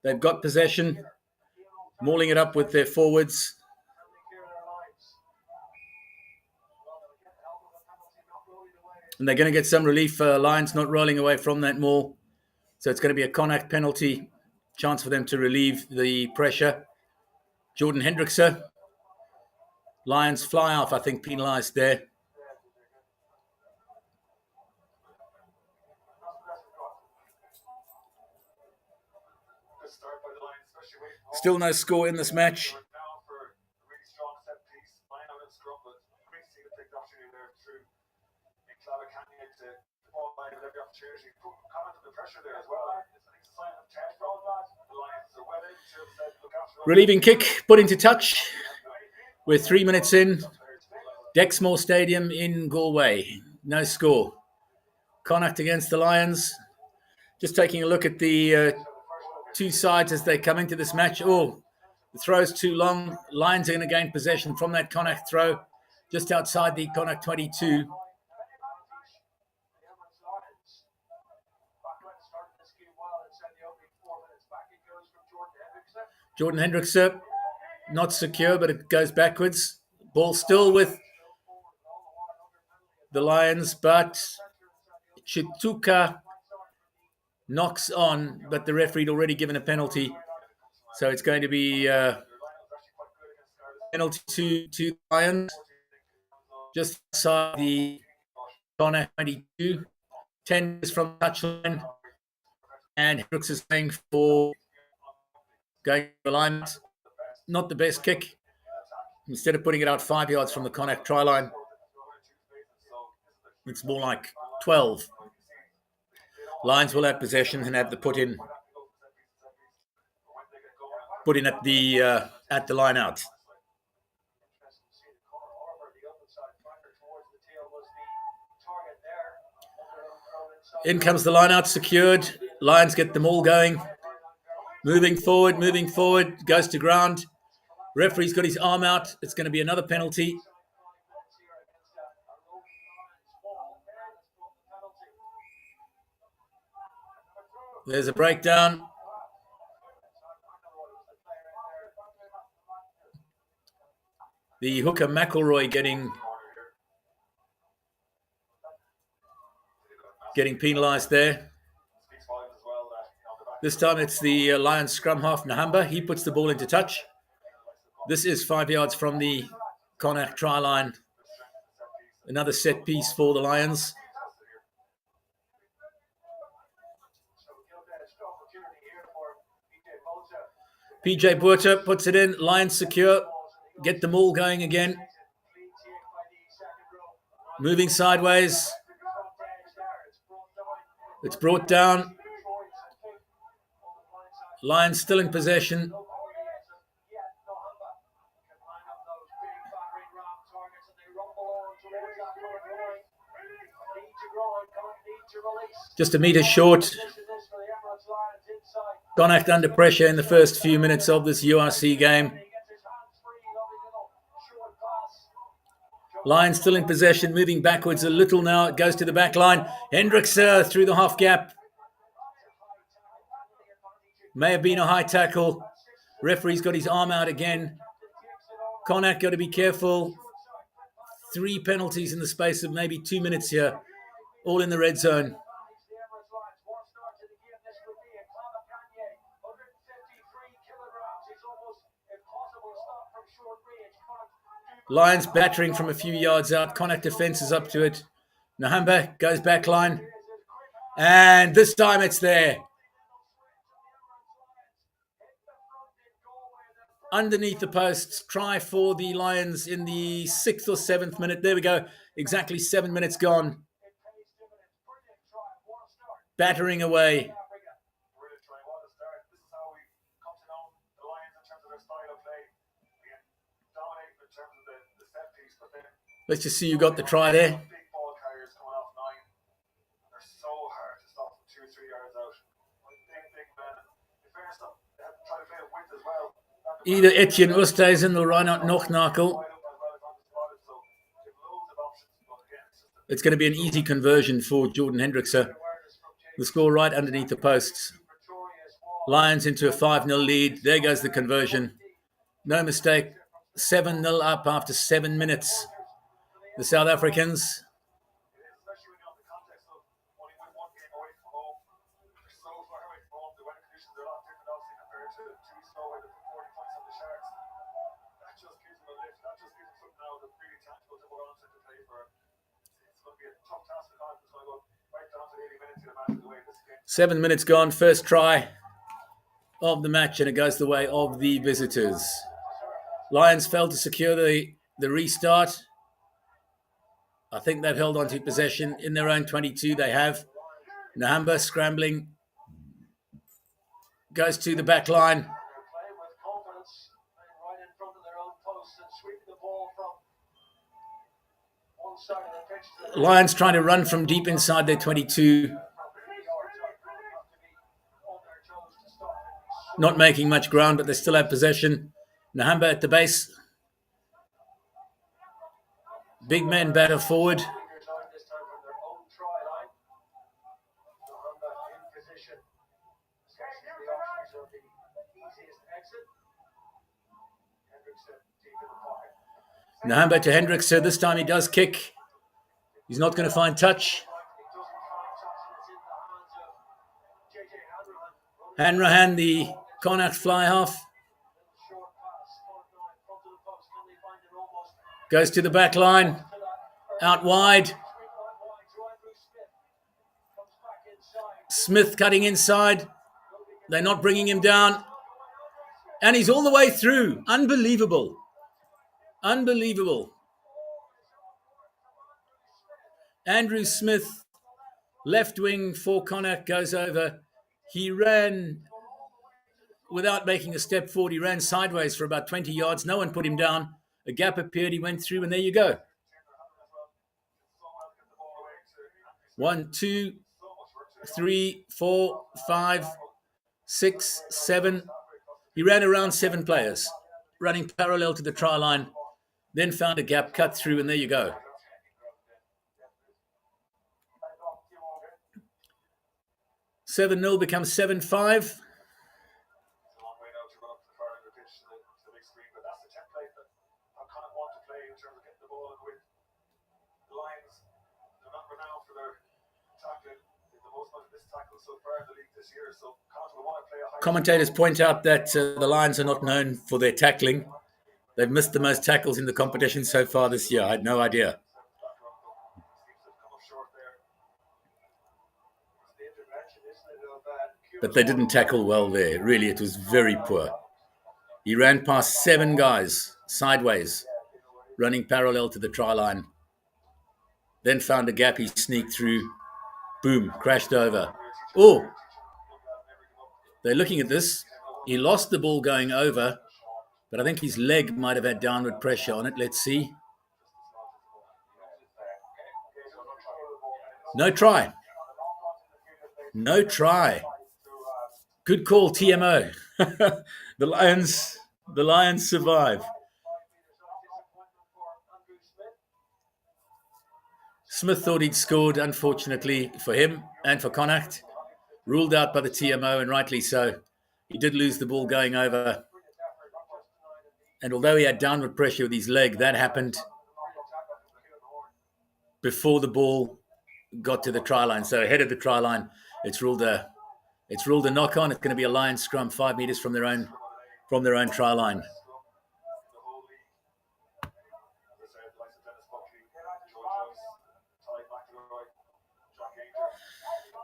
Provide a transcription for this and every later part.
They've got possession, mauling it up with their forwards. And they're going to get some relief. Lions not rolling away from that maul. So it's going to be a Connacht penalty. Chance for them to relieve the pressure. Jordan Hendrickse. Lions fly off, I think, penalised there. Still no score in this match. Relieving kick put into touch. We're 3 minutes in. Dexmore Stadium in Galway. No score. Connacht against the Lions. Just taking a look at the two sides as they come into this match. Oh, the throw's too long. Lions are going to gain possession from that Connacht throw just outside the Connacht 22. Jordan Hendrickse, not secure, but it goes backwards. Ball still with the Lions, but Chituka knocks on, but the referee had already given a penalty. So it's going to be penalty to the Lions. Just outside the Connacht 22. 10 is from touchline. And Hendricks is going for going to the line. Not the best kick. Instead of putting it out 5 yards from the Connacht try line, it's more like 12. Lions will have possession and have the put in at the line out. In comes the line out, secured. Lions get them all going. Moving forward, goes to ground. Referee's got his arm out. It's going to be another penalty. There's a breakdown. The hooker McElroy getting penalised there. This time it's the Lions scrum half, Nahamba. He puts the ball into touch. This is 5 yards from the Connacht try line. Another set piece for the Lions. PJ Buerta puts it in. Lions secure. Get them all going again. Moving sideways. It's brought down. Lions still in possession. Just a metre short. Connacht under pressure in the first few minutes of this URC game. Lions still in possession, moving backwards a little now. It goes to the back line. Hendricks through the half gap. May have been a high tackle. Referee's got his arm out again. Connacht got to be careful. 3 penalties in the space of maybe 2 minutes here. All in the red zone. Lions battering from a few yards out. Connacht defence is up to it. Nahamba goes back line. And this time it's there. Underneath the posts. Try for the Lions in the 6th or 7th minute. There we go. Exactly 7 minutes gone. Battering away. Let's just see who got the try there. Either Etienne Oosthuizen or Reinhard Nochnakel. It's going to be an easy conversion for Jordan Hendrickse. The score right underneath the posts. Lions into a 5-0 lead. There goes the conversion. No mistake. 7-0 up after 7 minutes. The South Africans. Seven minutes gone. First try of the match, and it goes the way of the visitors. Lions failed to secure the restart. I think they've held on to possession in their own 22. They have. Nhamba scrambling. Goes to the back line. Lions trying to run from deep inside their 22. Not making much ground, but they still have possession. Nhamba at the base. Big men batter forward. Nhamba to Hendrickse. This time he does kick. He's not going to find touch. Hanrahan, the Connacht fly half. Goes to the back line. Out wide. Smith cutting inside. They're not bringing him down. And he's all the way through. Unbelievable. Unbelievable. Andrew Smith, left wing for Connacht, goes over. He ran without making a step forward. He ran sideways for about 20 yards. No one put him down. A gap appeared. He went through, and there you go. 1, 2, 3, 4, 5, 6, 7. He ran around 7 players, running parallel to the try line. Then found a gap, cut through, and there you go. 7-0 becomes 7-5. Commentators point out that the Lions are not known for their tackling. They've missed the most tackles in the competition so far this year. I had no idea. But they didn't tackle well there. Really, it was very poor. He ran past 7 guys sideways, running parallel to the try line. Then found a gap. He sneaked through. Boom, crashed over. Oh, they're looking at this. He lost the ball going over, but I think his leg might have had downward pressure on it. Let's see. No try. No try. Good call, TMO. The Lions survive. Smith thought he'd scored, unfortunately for him and for Connacht. Ruled out by the TMO, and rightly so. He did lose the ball going over. And although he had downward pressure with his leg, that happened before the ball got to the try line. So ahead of the try line, it's ruled a knock on. It's going to be a Lions scrum 5 meters from their own try line.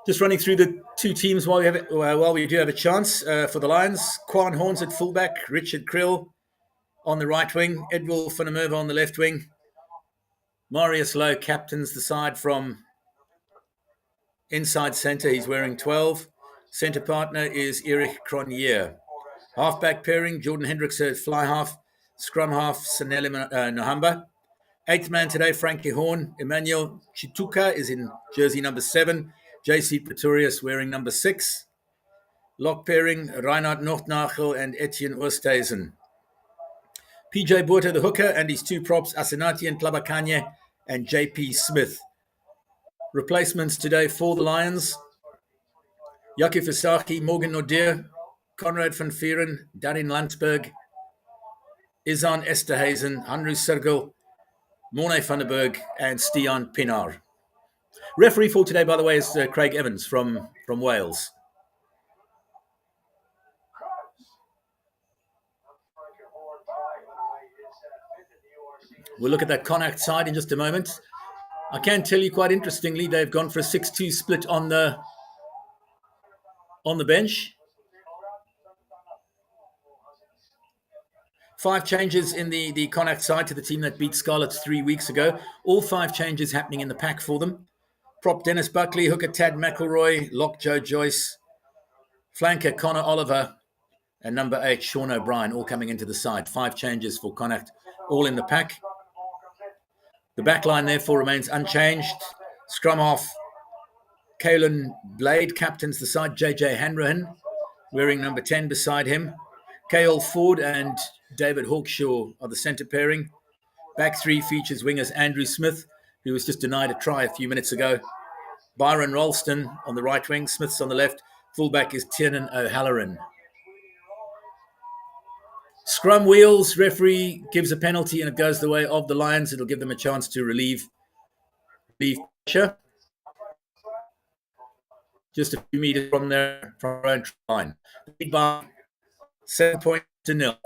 Just running through the two teams while we do have a chance. For the Lions, Quan Horns at fullback, Richard Krill on the right wing, Edwil van der Merwe on the left wing. Marius Lowe captains the side from inside centre. He's wearing 12. Centre partner is Erich Cronje. Halfback pairing, Jordan Hendrickse at fly half, scrum half, Sanele Nhamba. 8th man today, Frankie Horn. Emmanuel Chituka is in jersey number 7. JC Pretorius wearing number 6. Lock pairing, Reinhard Nochtnagel and Etienne Oosthuizen. PJ Botha, the hooker, and his 2 props, Asenati and Tlabakanye and JP Smith. Replacements today for the Lions. Yaki Fasaki, Morgan Nodir Conrad van Vieren, Darin Landsberg, Izan Esterhazen, Hanru Sergel, Morne van der Berg, and Stian Pinar. Referee for today, by the way, is Craig Evans from Wales. We'll look at that Connacht side in just a moment. I can tell you quite interestingly, they've gone for a 6-2 split on the bench. 5 changes in the Connacht side to the team that beat Scarlets 3 weeks ago. All 5 changes happening in the pack for them. Prop Dennis Buckley, hooker Tad McElroy, lock Joe Joyce, flanker Connor Oliver, and number 8 Sean O'Brien, all coming into the side. 5 changes for Connacht, all in the pack. The back line therefore remains unchanged. Scrum half, Caelan Blade captains the side. JJ Hanrahan wearing number 10 beside him. Cale Ford and David Hawkshaw are the centre pairing. Back 3 features wingers Andrew Smith, who was just denied a try a few minutes ago. Byron Ralston on the right wing, Smith's on the left. Fullback is Tiernan O'Halloran. Scrum wheels, referee gives a penalty and it goes the way of the Lions. It'll give them a chance to relieve pressure. Just a few metres from their own line. Lead by 7-0.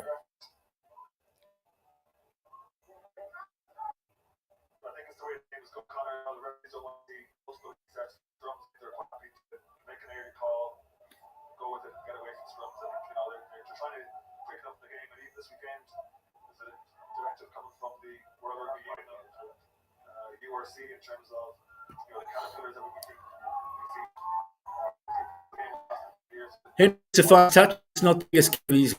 URC in terms of the caterpillars that we see. It's a fine touch. It's not the biggest he's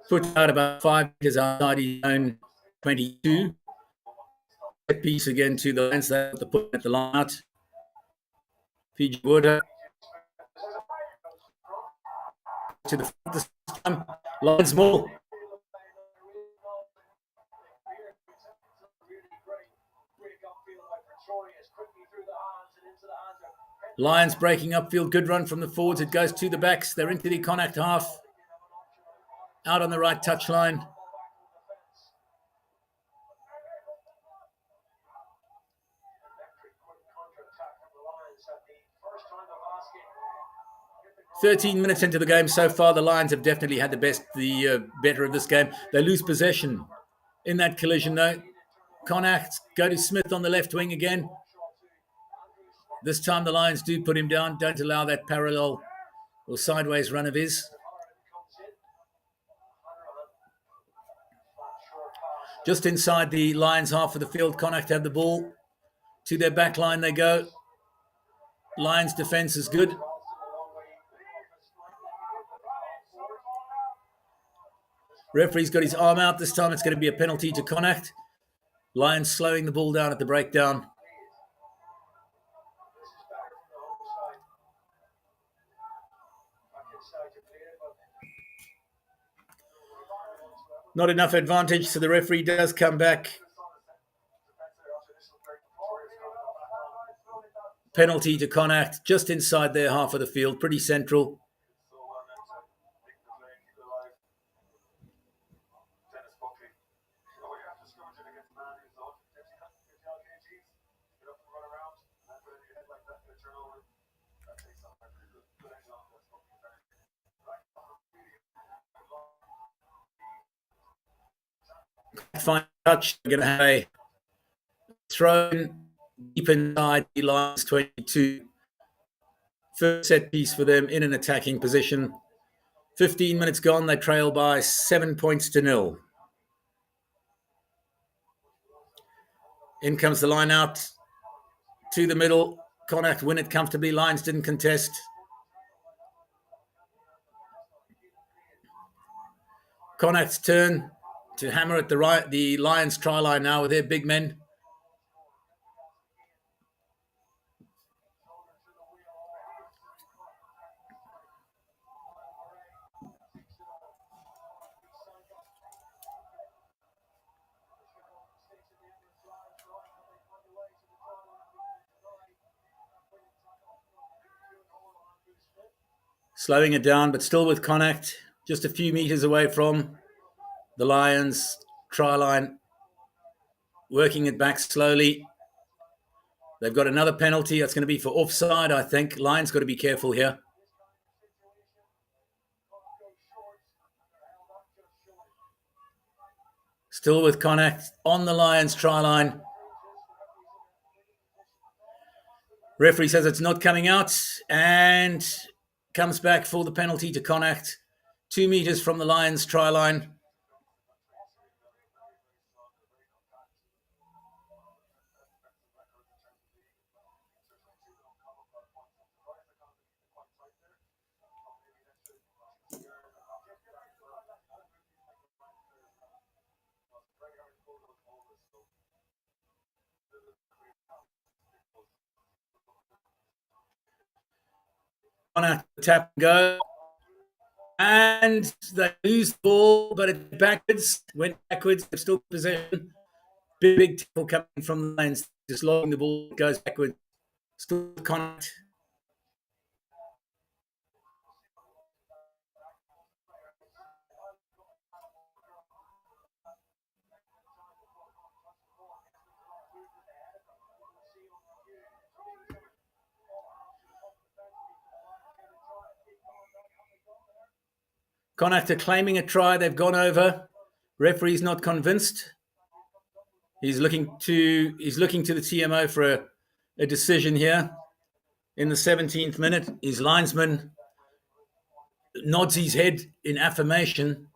put out about 5 meters outside his own 22. That piece again to the Lions. They have to put at the line out. PG Wood to the front this time. Lions ball. Lions breaking upfield. Good run from the forwards. It goes to the backs. They're into the Connacht half. Out on the right touchline. "13 minutes into the game so far. The Lions have definitely had the better of this game. They lose possession in that collision though. Connacht go to Smith on the left wing again. This time the Lions do put him down. Don't allow that parallel or sideways run of his. Just inside the Lions half of the field, Connacht have the ball. To their back line they go. Lions defence is good. Referee's got his arm out. This time it's going to be a penalty to Connacht. Lions slowing the ball down at the breakdown. Not enough advantage, so the referee does come back. Penalty to Connacht, just inside their half of the field, pretty central. Fine touch, going to have a thrown deep inside the Lions 22. First set piece for them in an attacking position. 15 minutes gone, they trail by 7-0. In comes the line out to the middle. Connacht win it comfortably. Lions didn't contest. Connacht's turn to hammer at the Lions try line now with their big men. Slowing it down, but still with Connacht, just a few meters away from the Lions try line, working it back slowly. They've got another penalty. That's going to be for offside, I think. Lions got to be careful here. Still with Connacht on the Lions try line. Referee says it's not coming out and comes back for the penalty to Connacht. 2 meters from the Lions try line. Connacht tap and go. And they lose the ball, but it's backwards. Went backwards. They've still possession. Big tackle coming from the Lions. Just logging the ball. Goes backwards. Still Connacht. Connacht are claiming a try. They've gone over. Referee's not convinced. He's looking to the TMO for a decision here. In the 17th minute, his linesman nods his head in affirmation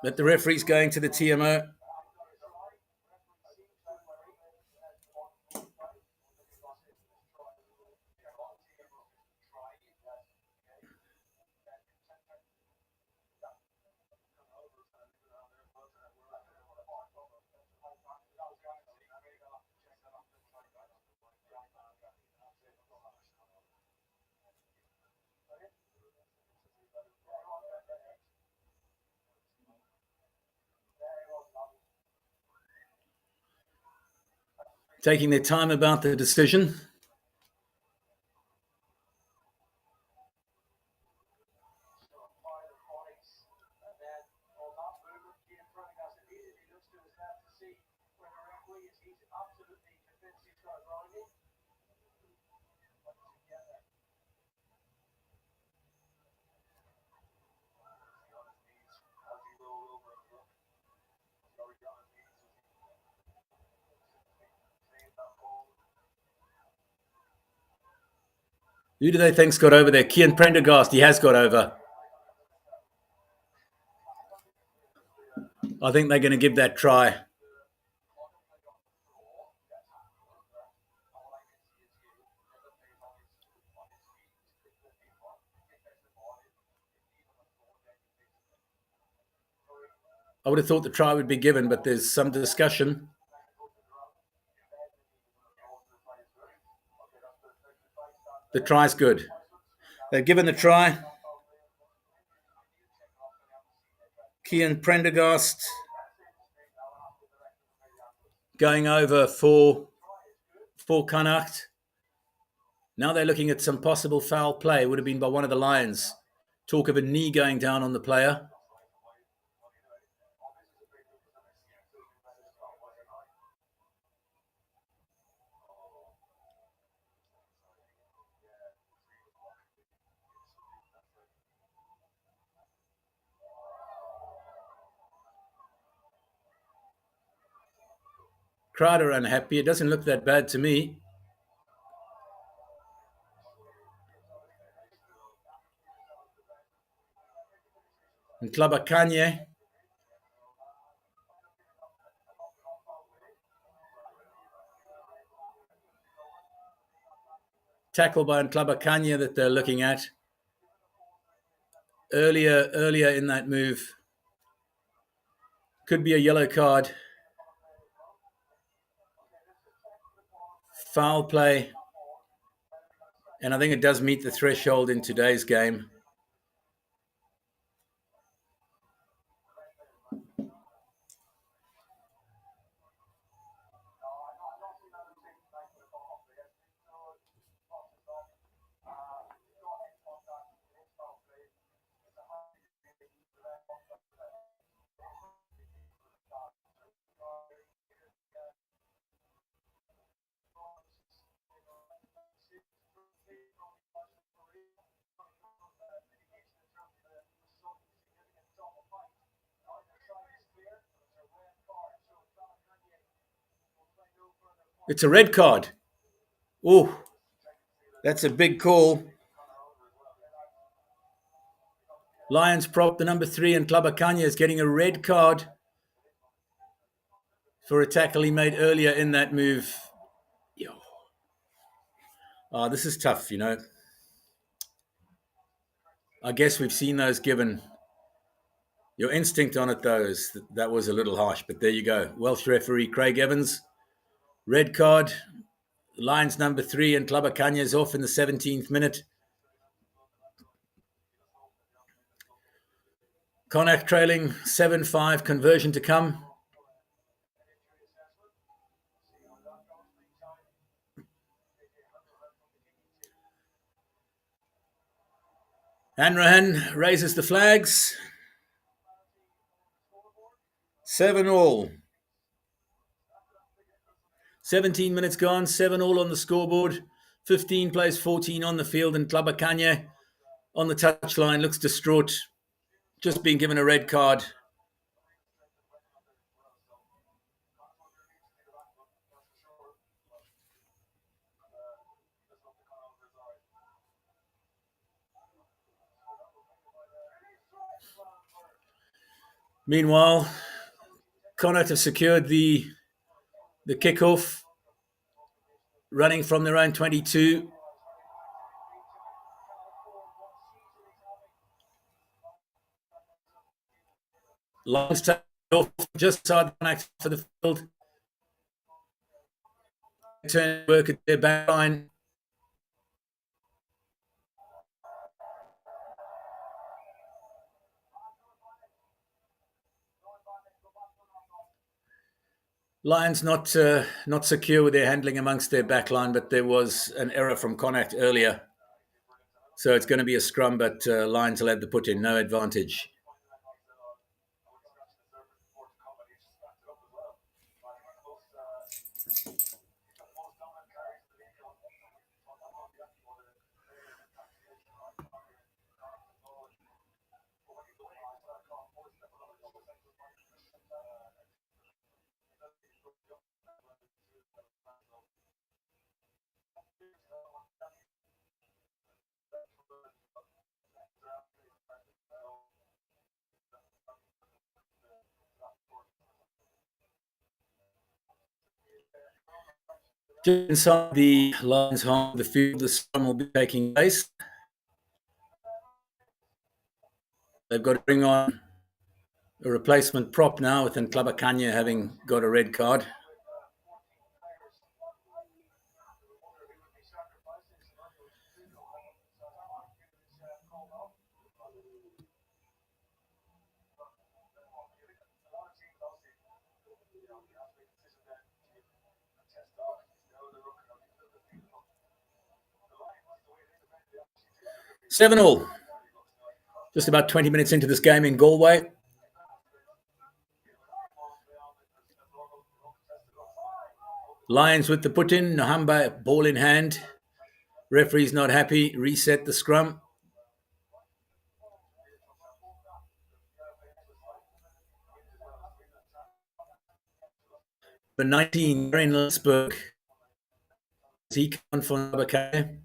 that the referee's going to the TMO. Taking their time about the decision. Who do they think's got over there? Kian Prendergast. He has got over. I think they're going to give that try. I would have thought the try would be given, but there's some discussion. The try's good. They've given the try. Kian Prendergast going over for Connacht. Now they're looking at some possible foul play. It would have been by one of the Lions. Talk of a knee going down on the player. Crowd are unhappy. It doesn't look that bad to me. And Klabakanye. Tackle by Klabakanye that they're looking at. Earlier in that move. Could be a yellow card. Foul play. And I think it does meet the threshold in today's game. It's a red card. Oh, that's a big call. Lions prop, the number 3, and Klabakanya is getting a red card for a tackle he made earlier in that move. Oh, this is tough, I guess we've seen those given. Your instinct on it, though, is that was a little harsh, but there you go. Welsh referee Craig Evans, red card. Lions number 3 and Klabakanya is off in the 17th minute. Connacht trailing 7-5, conversion to come. Hanrahan raises the flags. 7-all. 17 minutes gone, 7-all on the scoreboard. 15 plays 14 on the field, and Klabakanya on the touchline looks distraught. Just being given a red card. Meanwhile, Connacht have secured the kickoff, running from their own 22. Lions take off just side Connacht for the field. Turn work at their back line. Lions not secure with their handling amongst their backline, but there was an error from Connacht earlier. So it's going to be a scrum, but Lions will have the put in, no advantage. Just inside the Lions' half of the field, the scrum will be taking place. They've got to bring on a replacement prop now, with Klabakanya having got a red card. Seven all. Just about 20 minutes into this game in Galway. Lions with the put-in. Nahamba, ball in hand. Referee's not happy. Reset the scrum. The 19, in Lindisberg. He come for Klabakanya.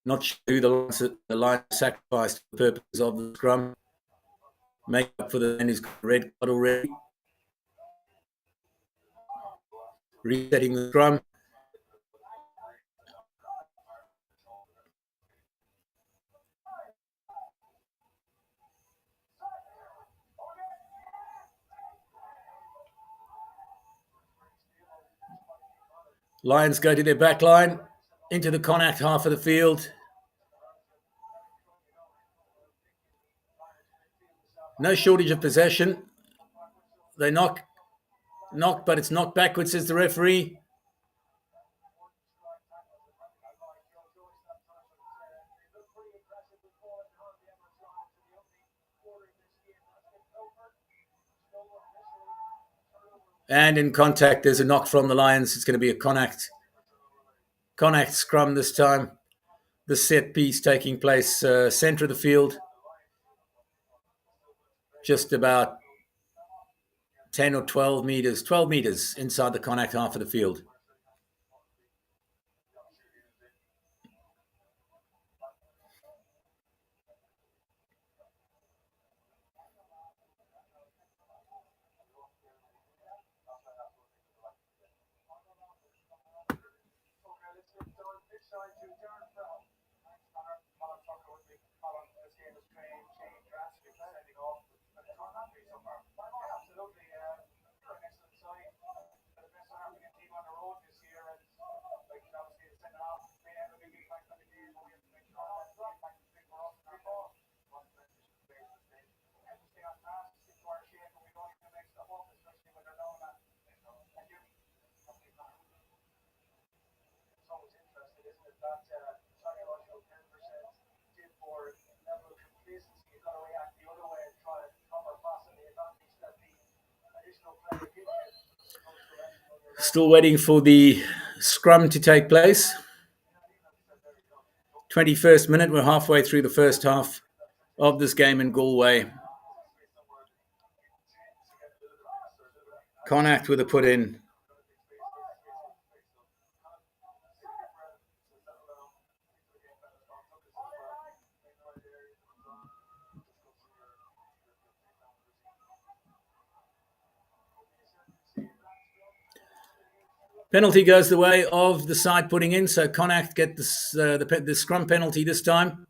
Not sure who the Lions sacrificed for the purpose of the scrum. Make up for the man who's got a red card already. Resetting the scrum. Lions go to their back line, into the Connacht half of the field. No shortage of possession. They knock, but it's knocked backwards, says the referee. And in contact, there's a knock from the Lions. It's going to be a Connacht scrum this time. The set piece taking place centre of the field. Just about 10 or 12 meters, 12 meters inside the Connacht half of the field. Still waiting for the scrum to take place. 21st minute, we're halfway through the first half of this game in Galway. Connacht with a put in. Penalty goes the way of the side putting in, so Connacht get this, the scrum penalty this time.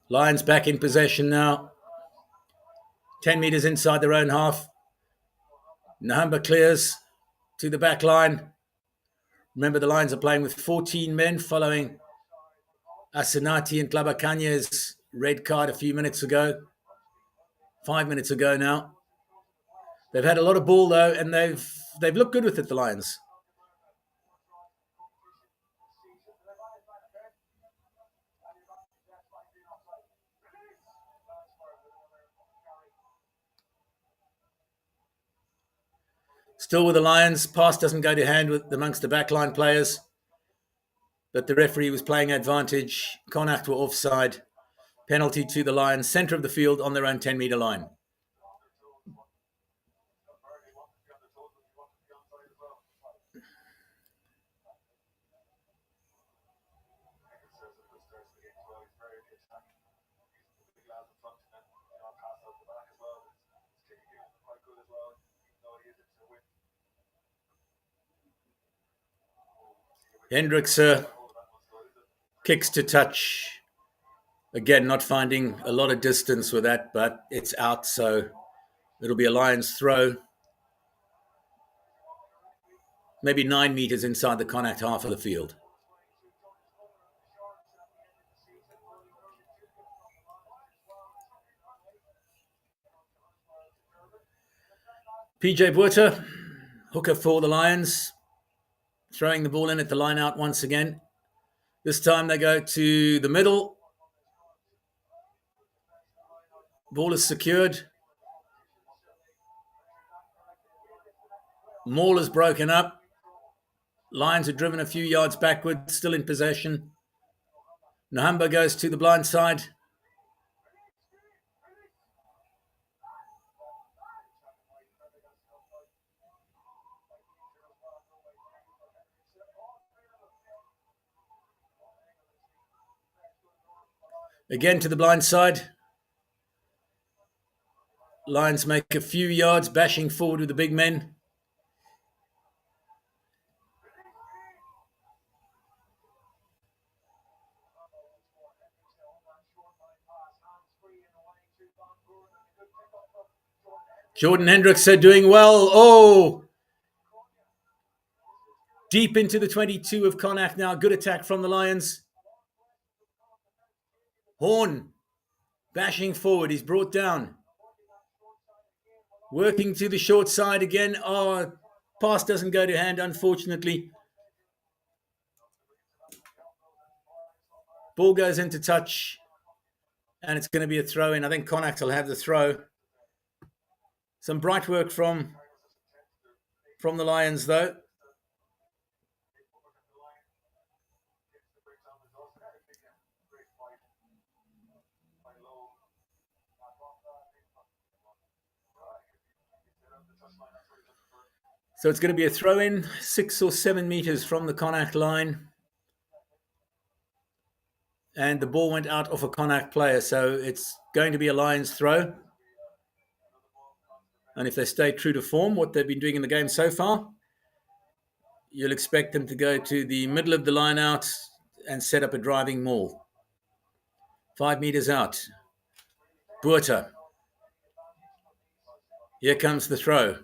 Lions back in possession now. 10 meters inside their own half. Nahamba clears to the back line. Remember, the Lions are playing with 14 men following Asenati and Klabakanya's red card a few minutes ago. 5 minutes ago now. They've had a lot of ball, though, and they've looked good with it, the Lions. Still with the Lions, pass doesn't go to hand with amongst the backline players, but the referee was playing advantage. Connacht were offside. Penalty to the Lions, centre of the field on their own 10-metre line. Hendricks kicks to touch. Again, not finding a lot of distance with that, but it's out, so it'll be a Lions throw. Maybe 9 meters inside the Connacht half of the field. PJ Buerta, hooker for the Lions, throwing the ball in at the line out once again. This time they go to the middle. Ball is secured. Maul is broken up. Lions are driven a few yards backward, still in possession. Nahamba goes to the blind side. Again to the blind side. Lions make a few yards, bashing forward with the big men. Jordan Hendricks are doing well. Oh! Deep into the 22 of Connacht now. Good attack from the Lions. Horn bashing forward. He's brought down. Working to the short side again. Oh, pass doesn't go to hand, unfortunately. Ball goes into touch. And it's going to be a throw in. I think Connacht will have the throw. Some bright work from the Lions, though. So it's going to be a throw-in 6 or 7 meters from the Connacht line. And the ball went out off a Connacht player, so it's going to be a Lions throw. And if they stay true to form, what they've been doing in the game so far, you'll expect them to go to the middle of the line out and set up a driving maul. 5 meters out. Buerta. Here comes the throw.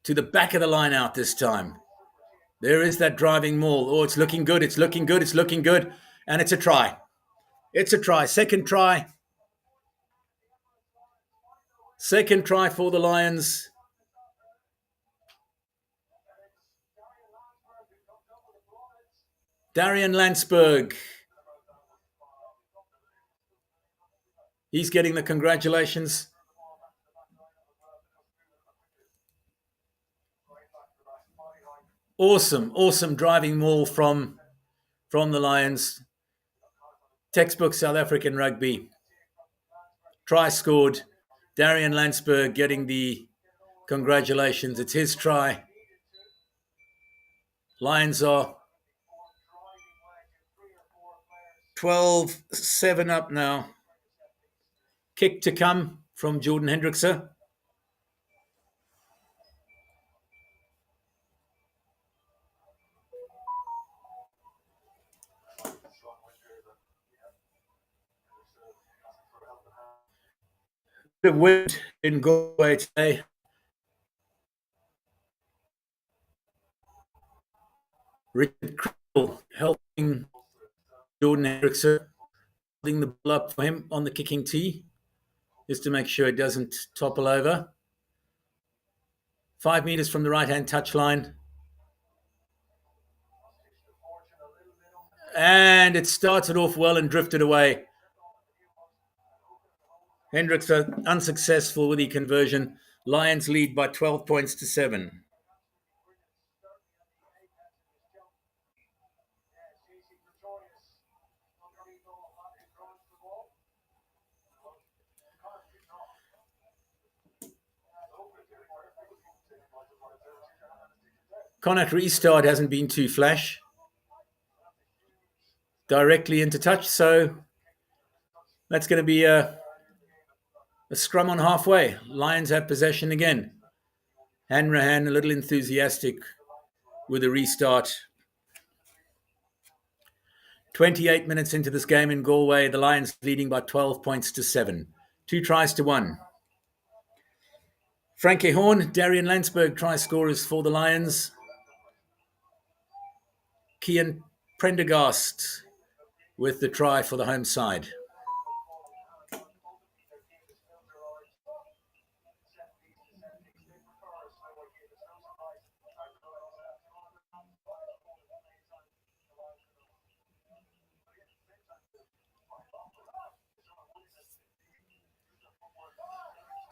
To the back of the line out this time. There is that driving maul. Oh, it's looking good. It's looking good. It's looking good. And it's a try. It's a try. Second try. Second try for the Lions. Darian Landsberg. He's getting the congratulations. Awesome driving maul from the Lions. Textbook South African rugby. Try scored. Darian Landsberg getting the congratulations. It's his try. Lions are 12-7 up now. Kick to come from Jordan Hendrickse. The wind in Galway today. Richard Krill helping Jordan Hendrickse, holding the ball up for him on the kicking tee, just to make sure it doesn't topple over. 5 meters from the right-hand touchline. And it started off well and drifted away. Hendrickse unsuccessful with the conversion. Lions lead by 12 points to 7. Connacht restart hasn't been too flash. Directly into touch, so that's going to be a scrum on halfway. Lions have possession again. Hanrahan a little enthusiastic with a restart. 28 minutes into this game in Galway, the Lions leading by 12 points to 7. 2 tries to 1. Frankie Horn, Darian Landsberg try scorers for the Lions. Kian Prendergast with the try for the home side.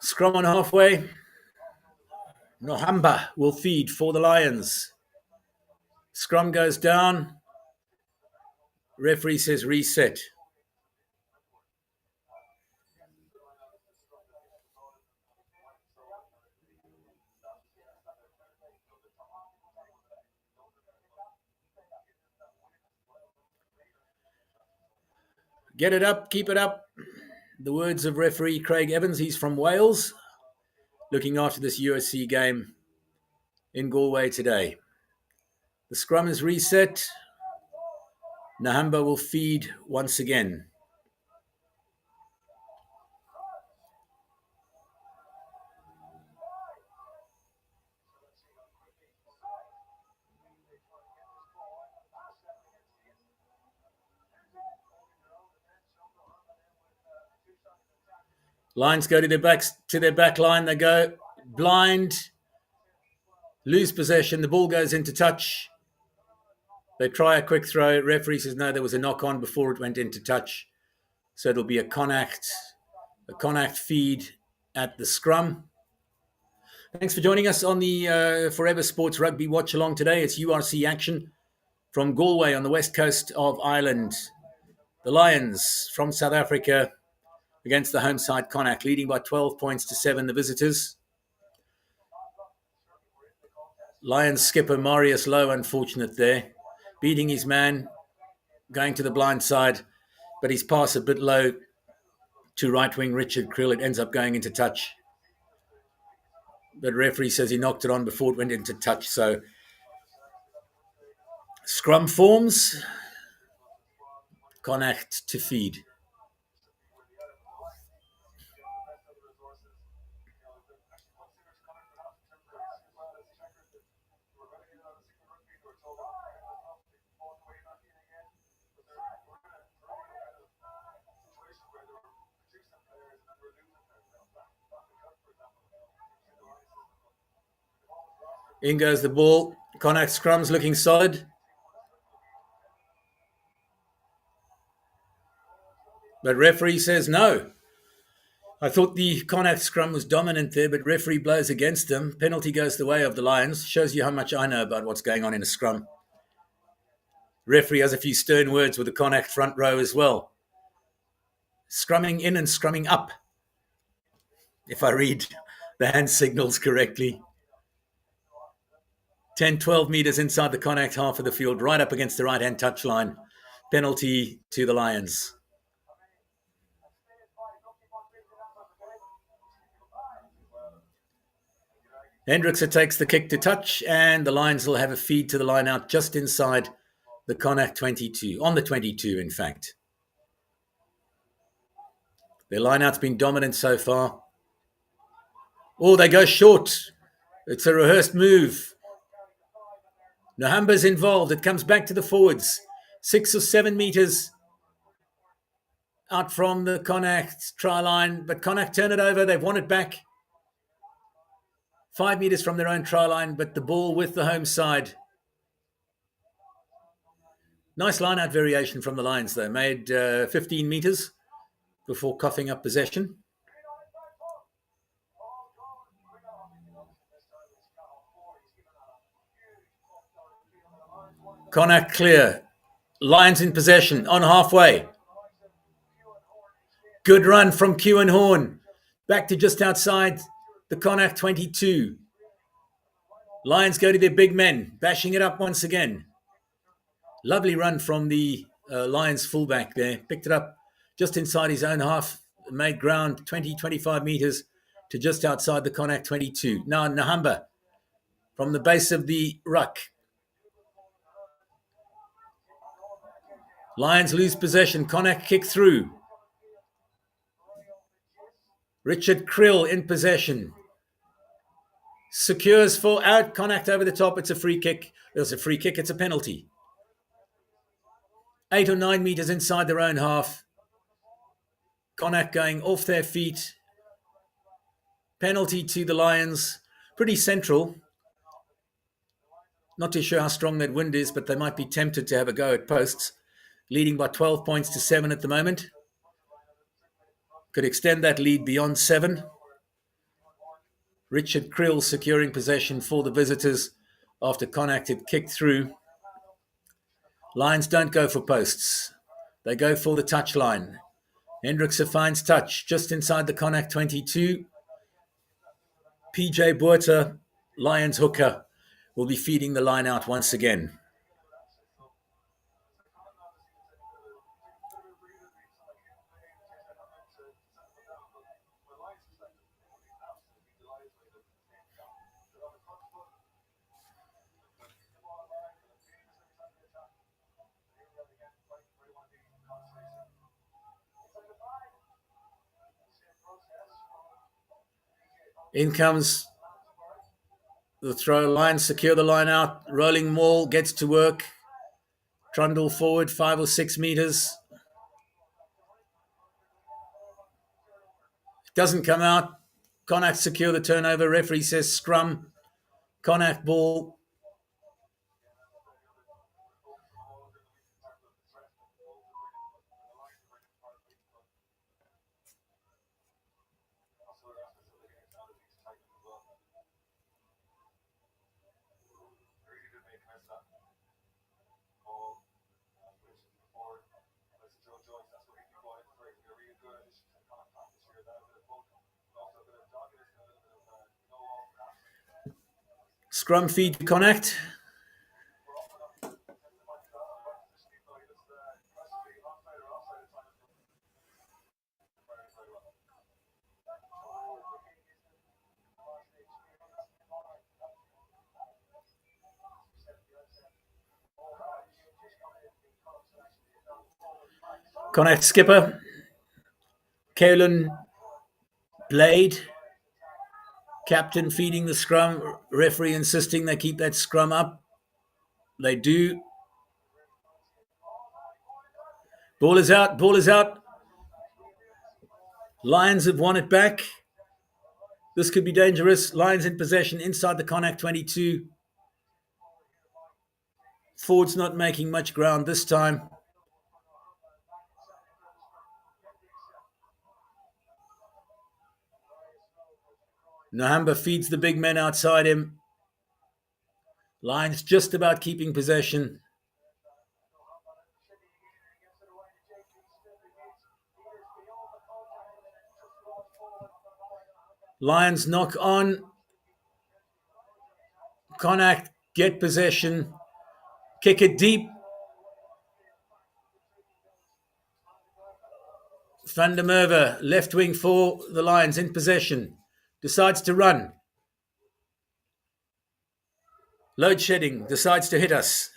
Scrum on halfway. Nohamba will feed for the Lions. Scrum goes down. Referee says reset. Get it up, keep it up. The words of referee Craig Evans. He's from Wales, looking after this URC game in Galway today. The scrum is reset. Nahamba will feed once again. Lions go to their back line. They go blind, lose possession. The ball goes into touch. They try a quick throw. Referee says no, there was a knock on before it went into touch. So it'll be a Connacht feed at the scrum. Thanks for joining us on the Forever Sports Rugby Watchalong today. It's URC action from Galway on the west coast of Ireland. The Lions from South Africa against the home side Connacht, leading by 12 points to 7, the visitors. Lions skipper Marius Lowe, unfortunate there, beating his man, going to the blind side, but his pass a bit low to right wing Richard Currie. It ends up going into touch. But referee says he knocked it on before it went into touch. So scrum forms, Connacht to feed. In goes the ball. Connacht scrum's looking solid. But referee says no. I thought the Connacht scrum was dominant there, but referee blows against them. Penalty goes the way of the Lions. Shows you how much I know about what's going on in a scrum. Referee has a few stern words with the Connacht front row as well. Scrumming in and scrumming up, if I read the hand signals correctly. 10, 12 metres inside the Connacht half of the field, right up against the right-hand touchline. Penalty to the Lions. Hendrickson takes the kick to touch, and the Lions will have a feed to the line out just inside the Connacht 22, on the 22, in fact. Their line out's been dominant so far. Oh, they go short. It's a rehearsed move. Nahamba's involved. It comes back to the forwards. 6 or 7 metres out from the Connacht try line, but Connacht turn it over. They've won it back. 5 metres from their own try line, but the ball with the home side. Nice line-out variation from the Lions, though. Made 15 metres before coughing up possession. Connacht clear. Lions in possession on halfway. Good run from Kewan Horn. Back to just outside the Connacht 22. Lions go to their big men, bashing it up once again. Lovely run from the Lions fullback there. Picked it up just inside his own half. Made ground 20, 25 metres to just outside the Connacht 22. Now Nahamba from the base of the ruck. Lions lose possession. Connacht kick through. Richard Krill in possession. Secures for out. Connacht over the top. It's a free kick. It's a free kick. It's a penalty. 8 or 9 metres inside their own half. Connacht going off their feet. Penalty to the Lions. Pretty central. Not too sure how strong that wind is, but they might be tempted to have a go at posts. Leading by 12 points to 7 at the moment. Could extend that lead beyond 7. Richard Krill securing possession for the visitors after Connacht had kicked through. Lions don't go for posts. They go for the touchline. Hendrickson finds touch just inside the Connacht 22. PJ Buerta, Lions hooker, will be feeding the line out once again. In comes the throw. Lions secure the line out. Rolling maul gets to work. Trundle forward 5 or 6 metres. Doesn't come out. Connacht secure the turnover. Referee says scrum. Connacht ball. Scrum feed to Connacht. Connacht skipper, Caolan Blade. Captain feeding the scrum, referee insisting they keep that scrum up. They do. Ball is out, ball is out. Lions have won it back. This could be dangerous. Lions in possession inside the Connacht 22. Ford's not making much ground this time. Nahamba feeds the big men outside him. Lions just about keeping possession. Lions knock on. Connacht get possession. Kick it deep. Van der Merwe, left wing for the Lions in possession. Decides to run. Load shedding, decides to hit us.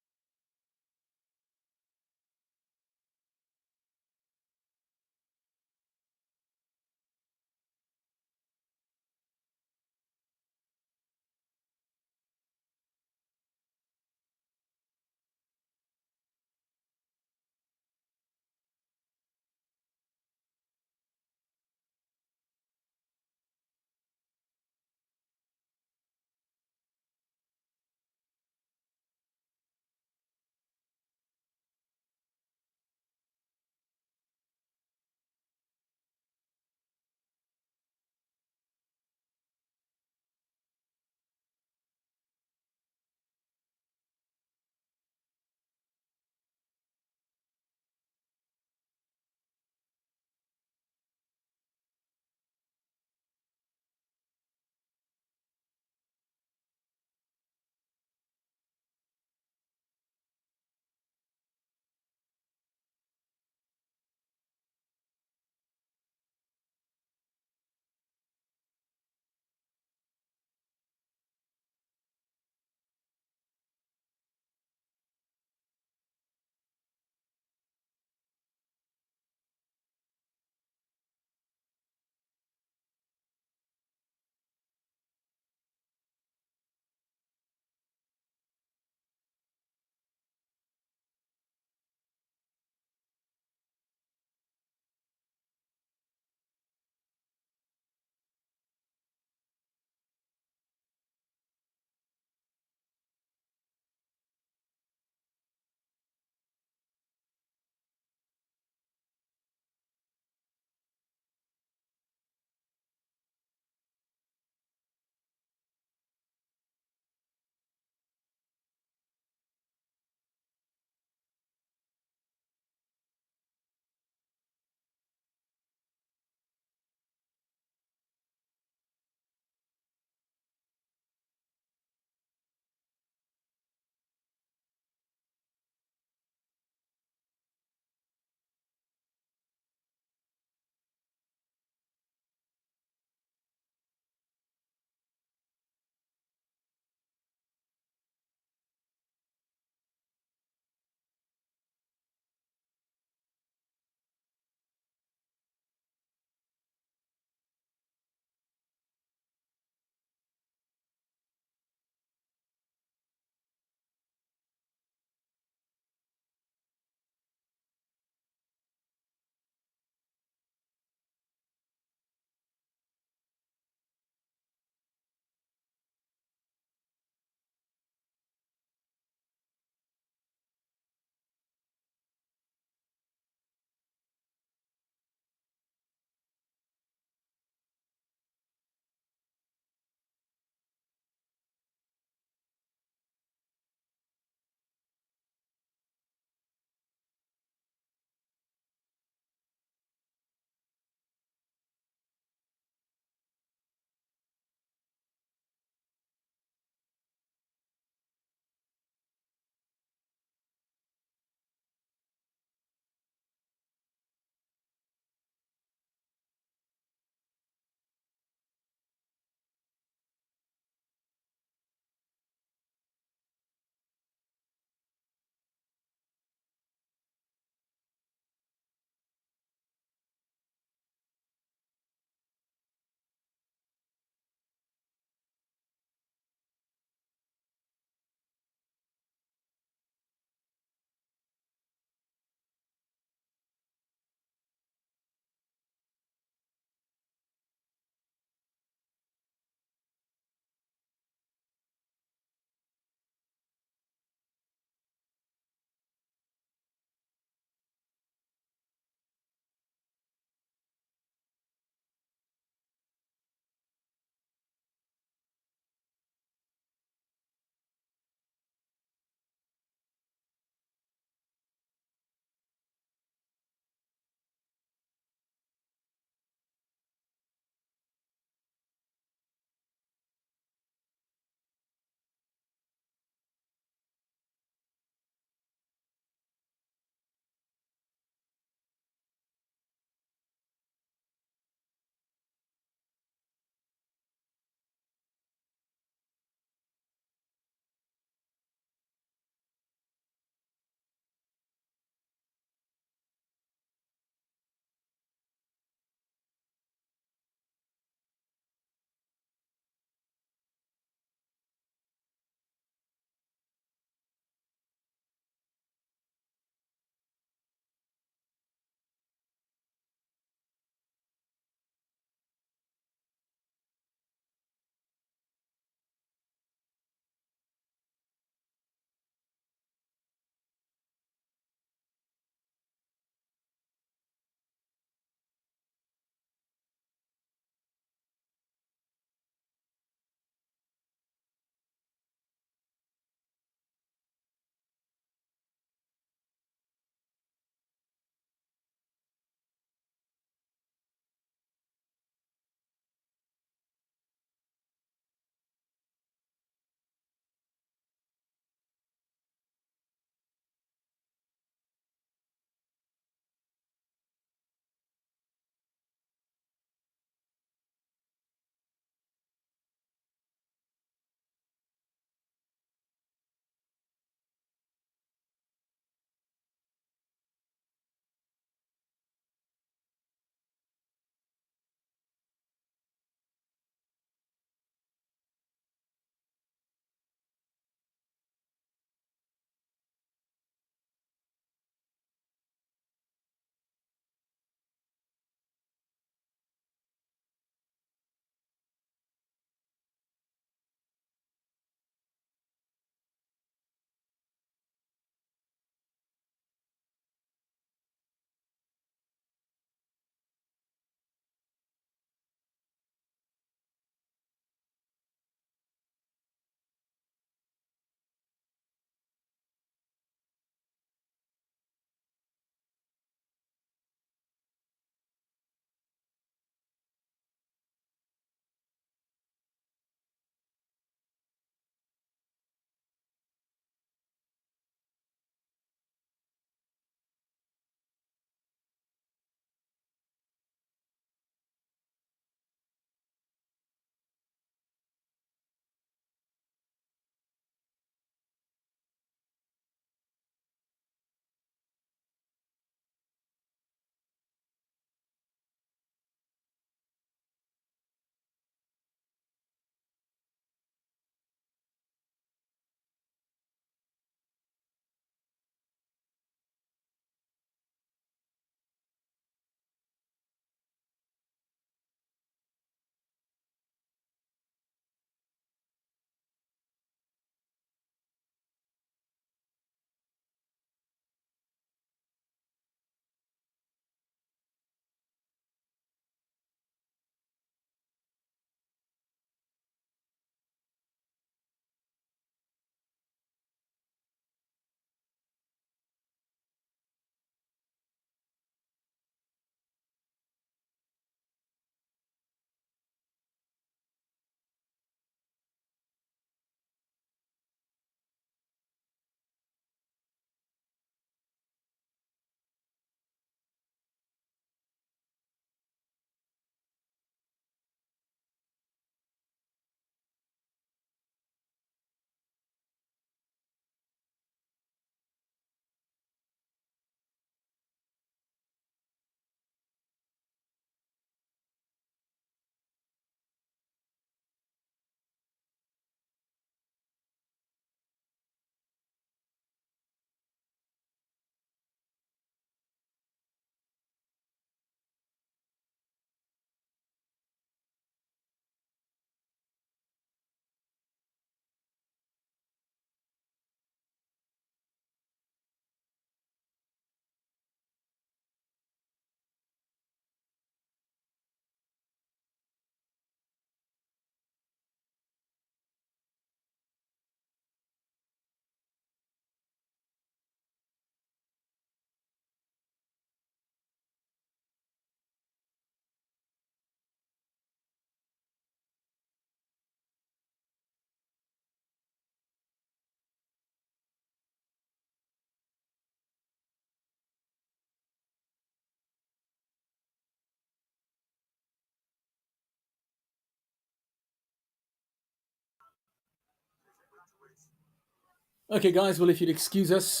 Okay, guys, well, if you'd excuse us,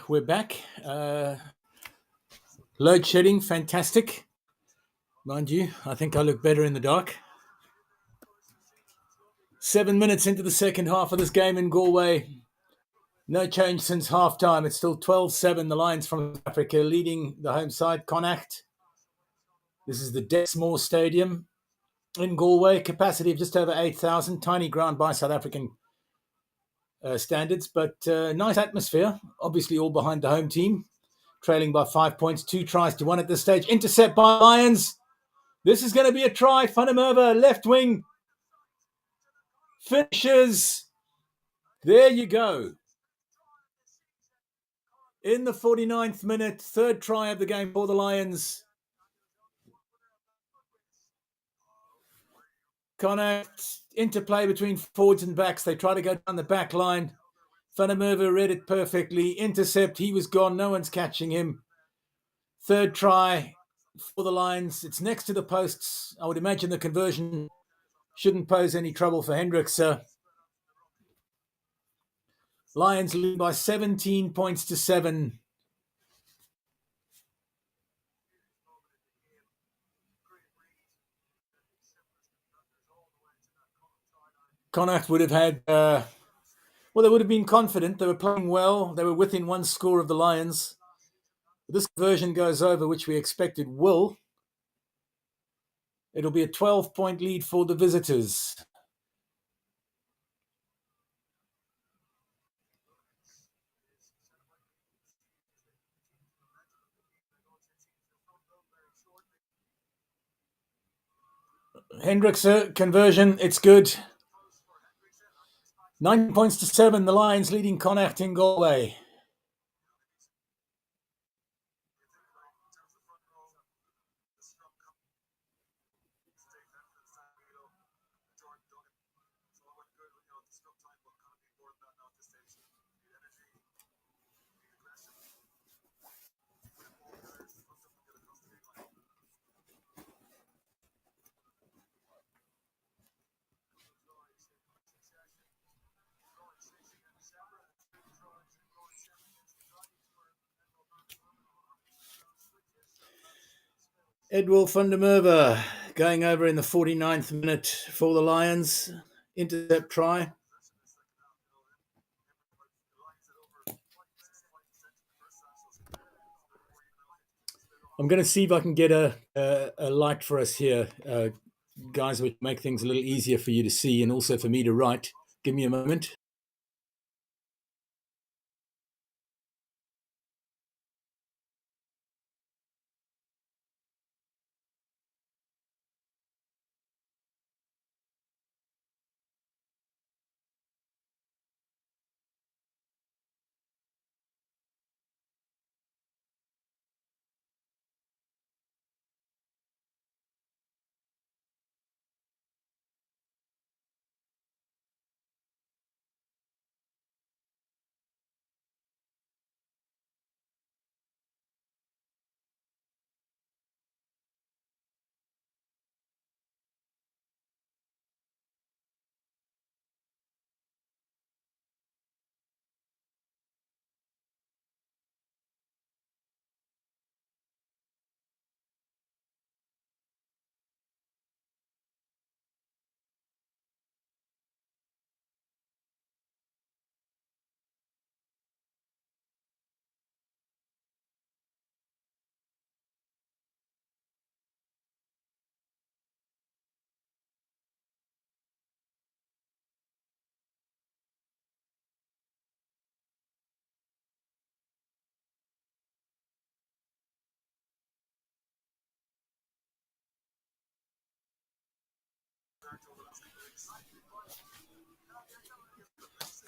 we're back. Load shedding, fantastic. Mind you, I think I look better in the dark. 7 minutes into the second half of this game in Galway. No change since half-time. It's still 12-7, the Lions from South Africa leading the home side, Connacht. This is the Dexmore Stadium in Galway, capacity of just over 8,000, tiny ground by South African standards, but nice atmosphere. Obviously all behind the home team, trailing by 5 points, 2 tries to 1 at this stage. Intercept by Lions. This is going to be a try. Funnemerva, left wing, finishes. There you go. In the 49th minute, third try of the game for the Lions. Connacht, interplay between forwards and backs. They try to go down the back line. Funnemerva read it perfectly. Intercept, he was gone. No one's catching him. Third try for the Lions. It's next to the posts. I would imagine the conversion shouldn't pose any trouble for Hendricks. Lions lead by 17 points to 7. Connacht would have had, they would have been confident. They were playing well. They were within 1 score of the Lions. This conversion goes over, which we expected will. It'll be a 12-point lead for the visitors. Hendricks conversion, it's good. 9 points to 7, the Lions leading Connacht in Galway. Edwil Fundemerva going over in the 49th minute for the Lions. Intercept try. I'm going to see if I can get a light for us here, guys, which make things a little easier for you to see and also for me to write. Give me a moment.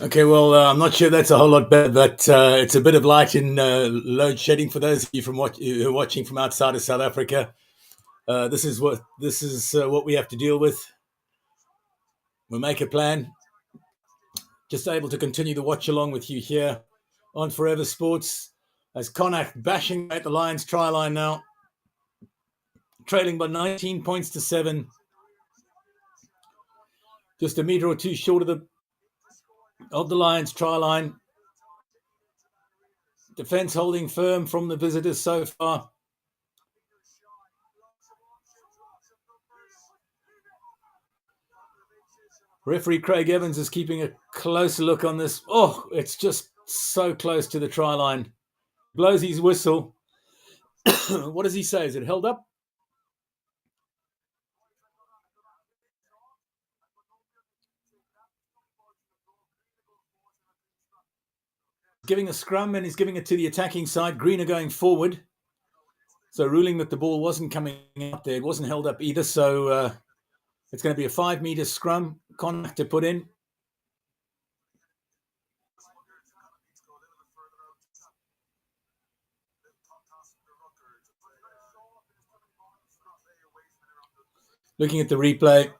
Okay, well, I'm not sure that's a whole lot better, but it's a bit of light in load shedding for those of you who are watching from outside of South Africa. This is what we have to deal with. We'll make a plan. Just able to continue the watch along with you here on Forever Sports as Connacht bashing at the Lions try line now, trailing by 19 points to 7. Just a metre or two short of the Lions try line. Defence holding firm from the visitors so far. Referee Craig Evans is keeping a close look on this. Oh, it's just so close to the try line. Blows his whistle. What does he say? Is it held up? Giving a scrum, and he's giving it to the attacking side. Greener going forward. So ruling that the ball wasn't coming out there. It wasn't held up either. So it's going to be a 5 metre scrum. Connacht to put in. Looking at the replay,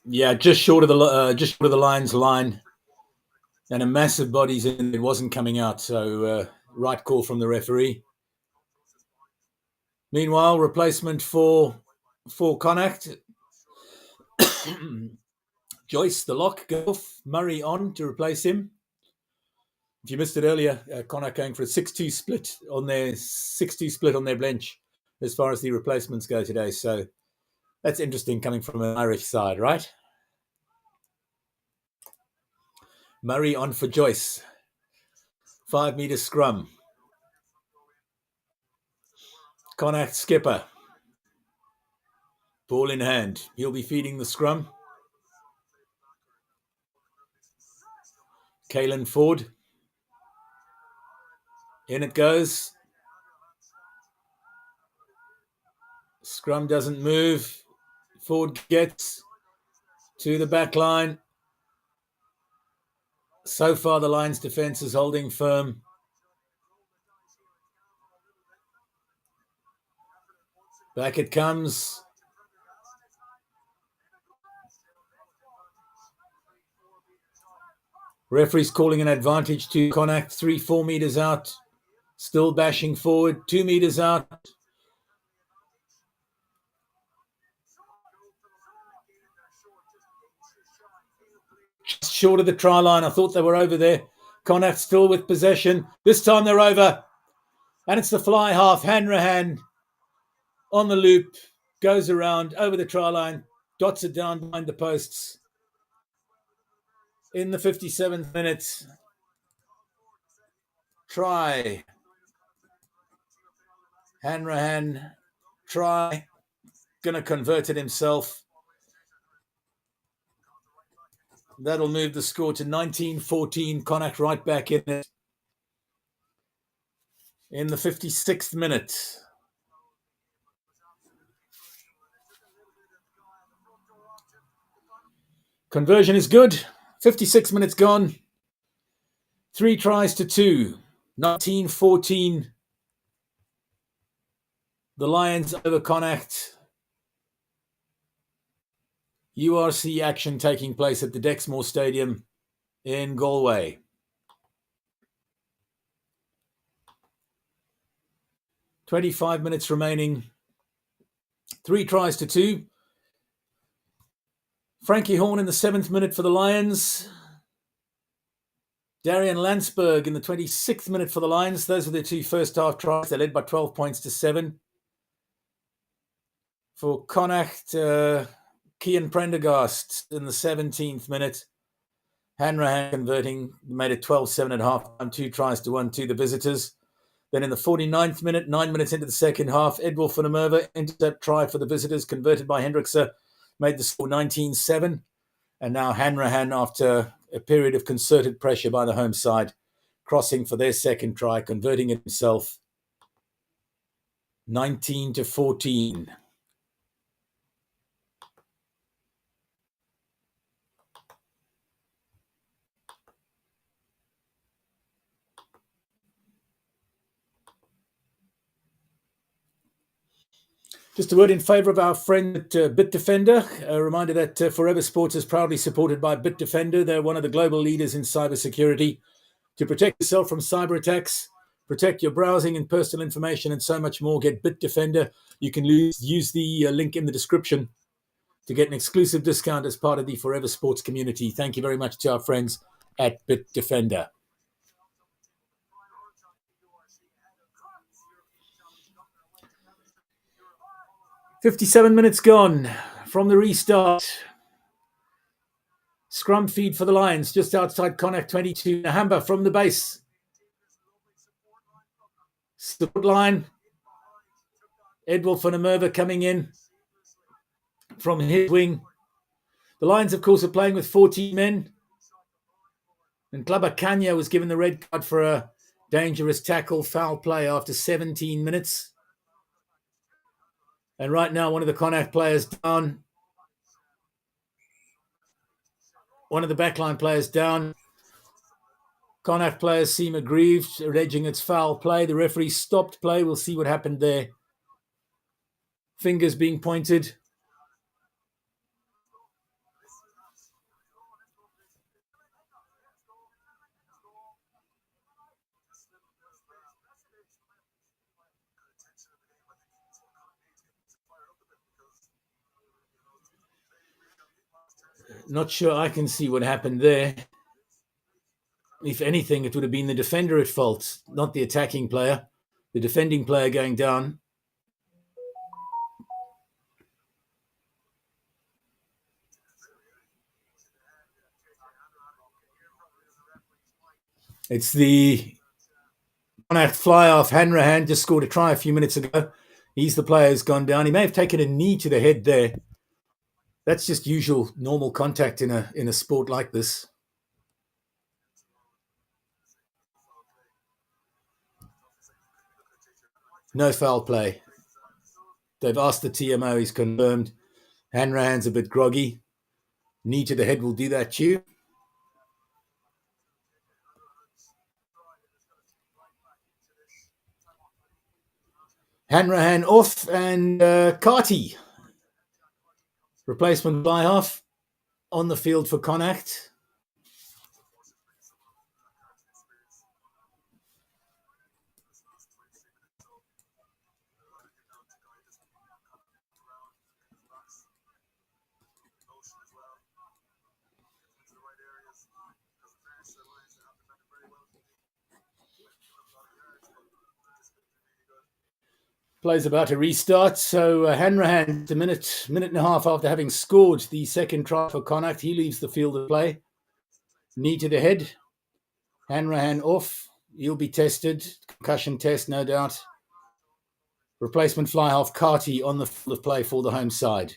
yeah, just short of the Lions line, and a massive body's in. It wasn't coming out, so right call from the referee. Meanwhile, replacement for Connacht. Joyce, the lock, Golf, Murray on to replace him. If you missed it earlier, Connacht going for a 6-2 split on their bench as far as the replacements go today. So that's interesting coming from an Irish side, right? Murray on for Joyce. 5 metre scrum. Connacht skipper. Ball in hand. He'll be feeding the scrum. Caelan Ford. In it goes. Scrum doesn't move. Ford gets to the back line. So far, the Lions' defence is holding firm. Back it comes. Referee's calling an advantage to Connacht. 3-4 metres out. Still bashing forward. 2 metres out. Just short of the try line. I thought they were over there. Connacht still with possession. This time they're over. And it's the fly half. Hanrahan on the loop. Goes around over the try line. Dots it down behind the posts. In the 57th minute. Try. Hanrahan. Try. Going to convert it himself. That'll move the score to 19-14. Connacht right back in it. In the 56th minute. Conversion is good. 56 minutes gone. 3 tries to 2. 19-14. The Lions over Connacht. URC action taking place at the Dexmore Stadium in Galway. "25 minutes remaining. 3 tries to 2. Frankie Horn in the 7th minute for the Lions. Darian Landsberg in the 26th minute for the Lions. Those were their 2 first half tries. They led by 12 points to 7. For Connacht, Cian Prendergast in the 17th minute. Hanrahan converting, made it 12-7 at half time, 2 tries to 1 to the visitors. Then in the 49th minute, 9 minutes into the second half, Edward van der Merwe, intercept try for the visitors, converted by Hendrickse, made the score 19-7. And now Hanrahan, after a period of concerted pressure by the home side, crossing for their second try, converting it himself, 19-14. Just a word in favour of our friend at BitDefender. A reminder that Forever Sports is proudly supported by BitDefender. They're one of the global leaders in cybersecurity. To protect yourself from cyber attacks, protect your browsing and personal information, and so much more, get BitDefender. You can use the link in the description to get an exclusive discount as part of the Forever Sports community. Thank you very much to our friends at BitDefender. 57 minutes gone from the restart. Scrum feed for the Lions just outside Connacht 22. Nahamba from the base. Support line. Edward van der Merwe coming in from his wing. The Lions, of course, are playing with 14 men. And Klaba Kanya was given the red card for a dangerous tackle, foul play after 17 minutes. And right now, one of the Connacht players down. One of the backline players down. Connacht players seem aggrieved, alleging it's foul play. The referee stopped play. We'll see what happened there. Fingers being pointed. Not sure I can see what happened there. If anything, it would have been the defender at fault, not the attacking player. The defending player going down. It's the Connacht fly-off. Hanrahan just scored a try a few minutes ago. He's the player who's gone down. He may have taken a knee to the head there. That's just usual, normal contact in a sport like this. No foul play. They've asked the TMO. He's confirmed. Hanrahan's a bit groggy. Knee to the head will do that to you. Hanrahan off and Currie, replacement by half, on the field for Connacht. Play's about to restart, so Hanrahan, a minute and a half after having scored the second try for Connacht, he leaves the field of play. Knee to the head. Hanrahan off. He'll be tested. Concussion test, no doubt. Replacement fly half Currie on the field of play for the home side.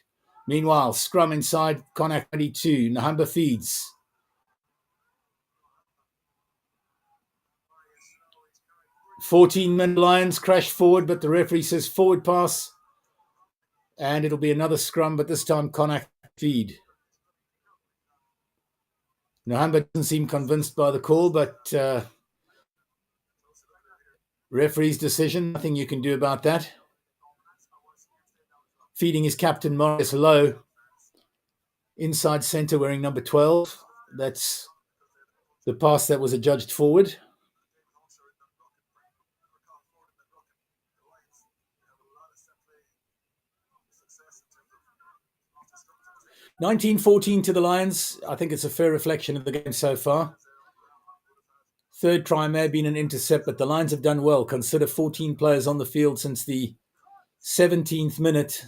Meanwhile, scrum inside Connacht 22. Nahamba feeds. "14-men Lions crash forward, but the referee says forward pass. And it'll be another scrum, but this time Connacht feed. Nahamba doesn't seem convinced by the call, but referee's decision, nothing you can do about that. Feeding his captain, Maurice Lowe, inside centre wearing number 12. That's the pass that was adjudged forward. "19-14 to the Lions." I think it's a fair reflection of the game so far. Third try may have been an intercept, but the Lions have done well. Consider 14 players on the field since the 17th minute.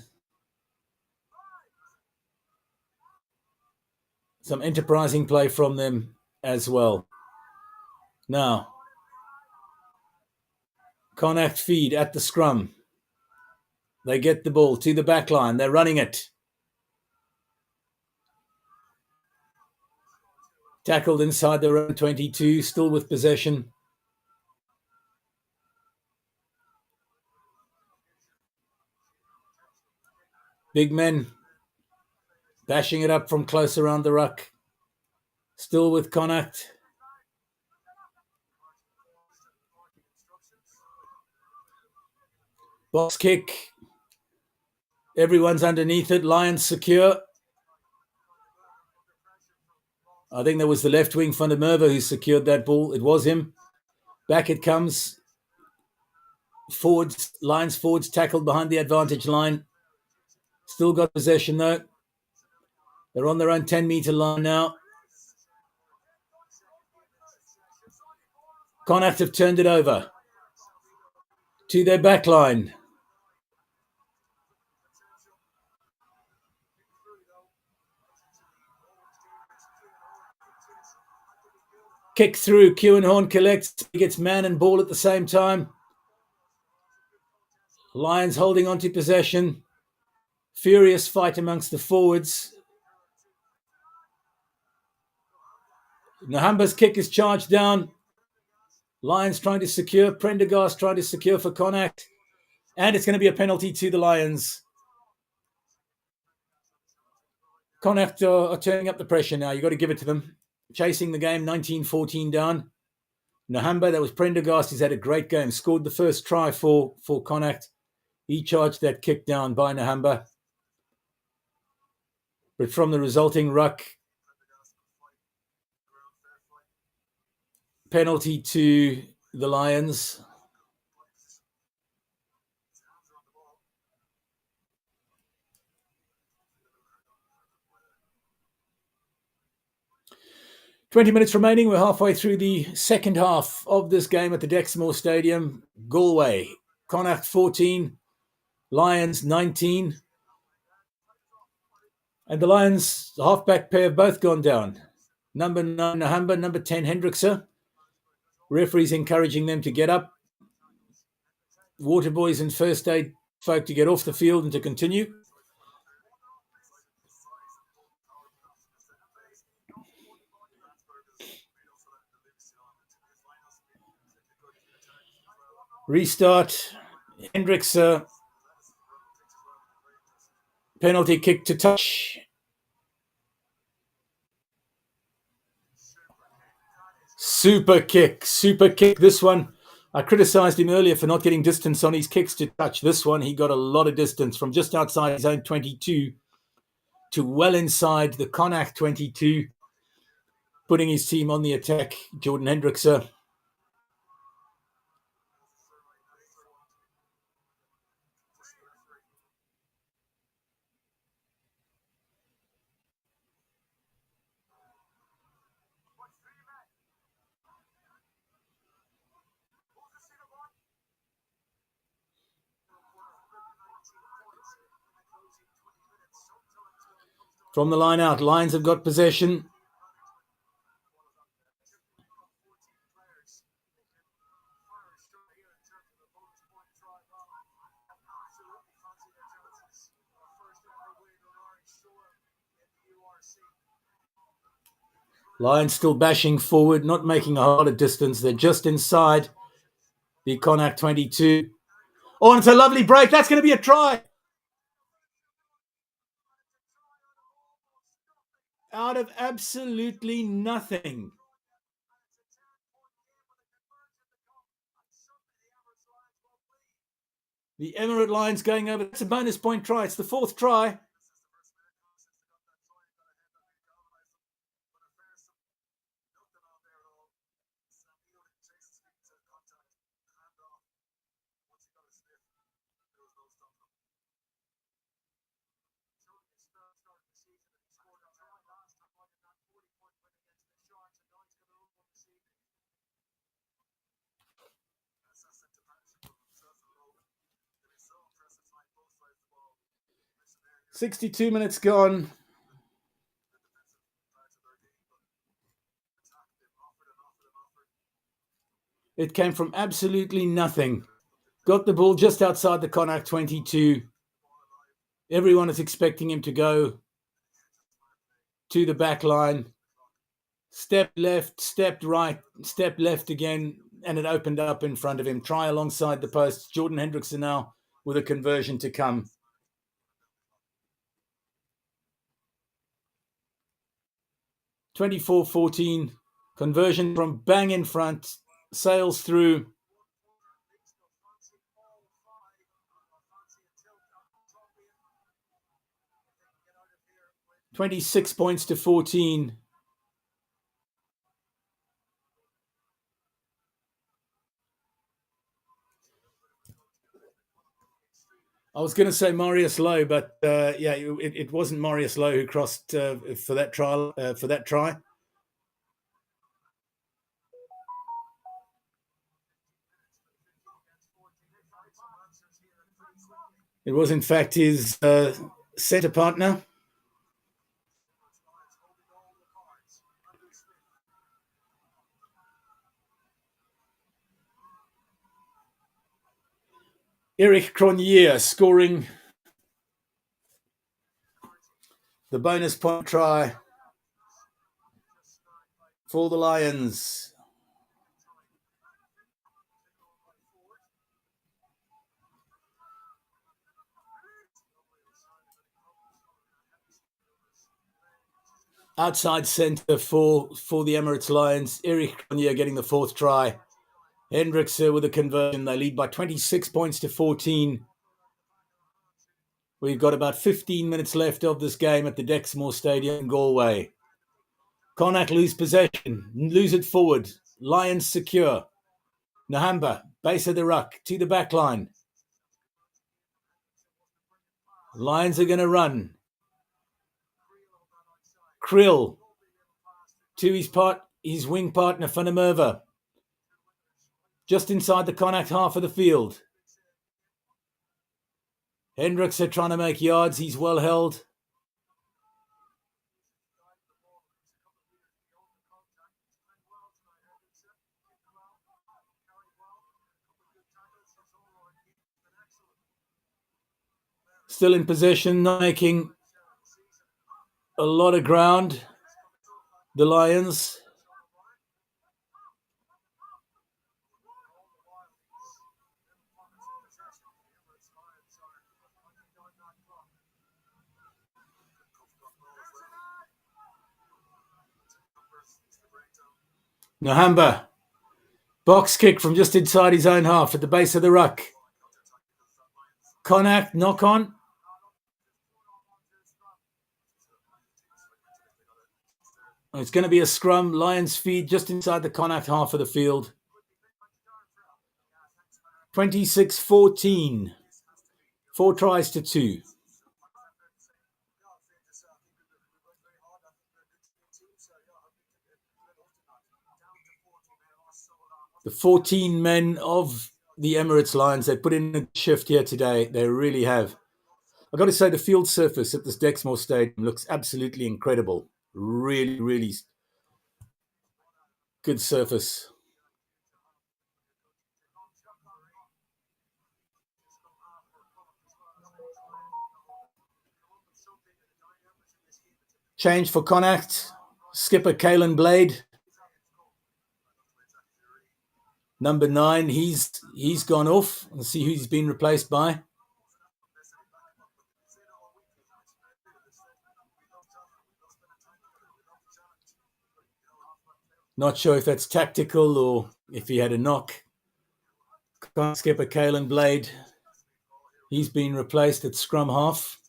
Some enterprising play from them as well. Now, Connacht feed at the scrum. They get the ball to the back line. They're running it. Tackled inside their own 22, still with possession. Big men bashing it up from close around the ruck. Still with Connacht. Box kick. Everyone's underneath it. Lions secure. I think that was the left wing van der Merwe who secured that ball. It was him. Back it comes. Forwards, Lions forwards tackled behind the advantage line. Still got possession though. They're on their own 10-metre line now. Connacht have turned it over to their back line. Kick through. Kewenhorn collects. He gets man and ball at the same time. Lions holding on to possession. Furious fight amongst the forwards. Nahamba's kick is charged down. Lions trying to secure. Prendergast trying to secure for Connacht. And it's going to be a penalty to the Lions. Connacht are turning up the pressure now. You've got to give it to them. Chasing the game, 19-14 down. Nahamba, that was Prendergast. He's had a great game. Scored the first try for Connacht. He charged that kick down by Nahamba. But from the resulting ruck, penalty to the Lions. "20 minutes remaining. We're halfway through the second half of this game at the Dexmore Stadium. Galway, Connacht 14, Lions 19. And the Lions, the halfback pair, have both gone down. Number 9, Nahamba, number 10, Hendrickse. Referees encouraging them to get up. Water boys and first aid folk to get off the field and to continue. Restart. Hendrickse. Penalty kick to touch. Super kick. This one, I criticised him earlier for not getting distance on his kicks to touch. This one, he got a lot of distance from just outside his own 22 to well inside the Connacht 22, putting his team on the attack. Jordan Hendrickse. From the line out, Lions have got possession. Lions still bashing forward, not making a lot of distance. They're just inside the Connacht 22. Oh, and it's a lovely break. That's going to be a try. Out of absolutely nothing. The Emirate Lions going over. It's a bonus point try. It's the fourth try. "62 minutes gone. It came from absolutely nothing. Got the ball just outside the Connacht 22. Everyone is expecting him to go to the back line. Stepped left, stepped right, stepped left again, and it opened up in front of him. Try alongside the post. Jordan Hendrickse now with a conversion to come. 24-14. Conversion from bang in front. Sails through. "26 points to 14. I was going to say Marius Lowe, but it wasn't Marius Lowe who crossed for that try. It was, in fact, his centre partner. Eric Cronje scoring the bonus point try for the Lions. Outside centre for the Emirates Lions. Eric Cronje getting the fourth try. Hendricks with a conversion. They lead by 26 points to 14. We've got about 15 minutes left of this game at the Dexmore Stadium in Galway. Connacht lose possession, lose it forward. Lions secure. Nahamba, base of the ruck, to the back line. Lions are going to run. Krill to his wing partner, Van der Merwe. Just inside the Connacht half of the field. Hendricks are trying to make yards. He's well held. Still in possession, not making a lot of ground. The Lions. Nahamba. Box kick from just inside his own half at the base of the ruck. Connacht knock on. It's going to be a scrum. Lions feed just inside the Connacht half of the field. 26-14. 4 tries to 2. The 14 men of the Emirates Lions, they put in a shift here today. They really have. I've got to say the field surface at this Dexmore Stadium looks absolutely incredible. Really, really good surface. Change for Connacht. Skipper Caelan Blade. Number 9, he's gone off. Let's see who he's been replaced by. Not sure if that's tactical or if he had a knock. Skipper Caelan Blade. He's been replaced at scrum half.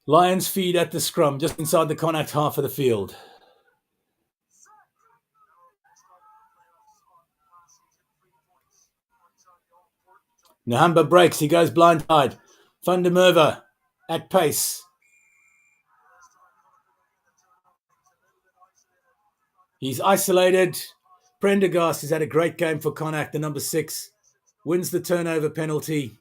Lions feed at the scrum, just inside the Connacht half of the field. Nahamba breaks, he goes blindside. Van der Merwe at pace. He's isolated. Prendergast has had a great game for Connacht, the number 6. Wins the turnover penalty.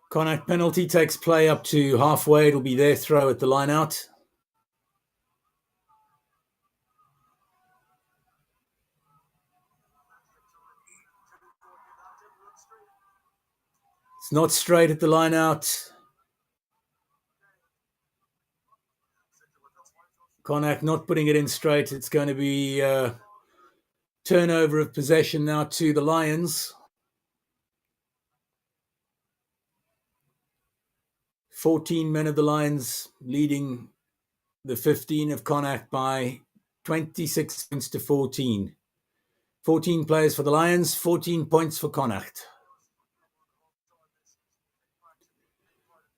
Connacht penalty takes play up to halfway. It'll be their throw at the line out. It's not straight at the line out. Connacht not putting it in straight. It's going to be turnover of possession now to the Lions. 14 men of the Lions leading the 15 of Connacht by 26 points to 14. 14 players for the Lions, 14 points for Connacht.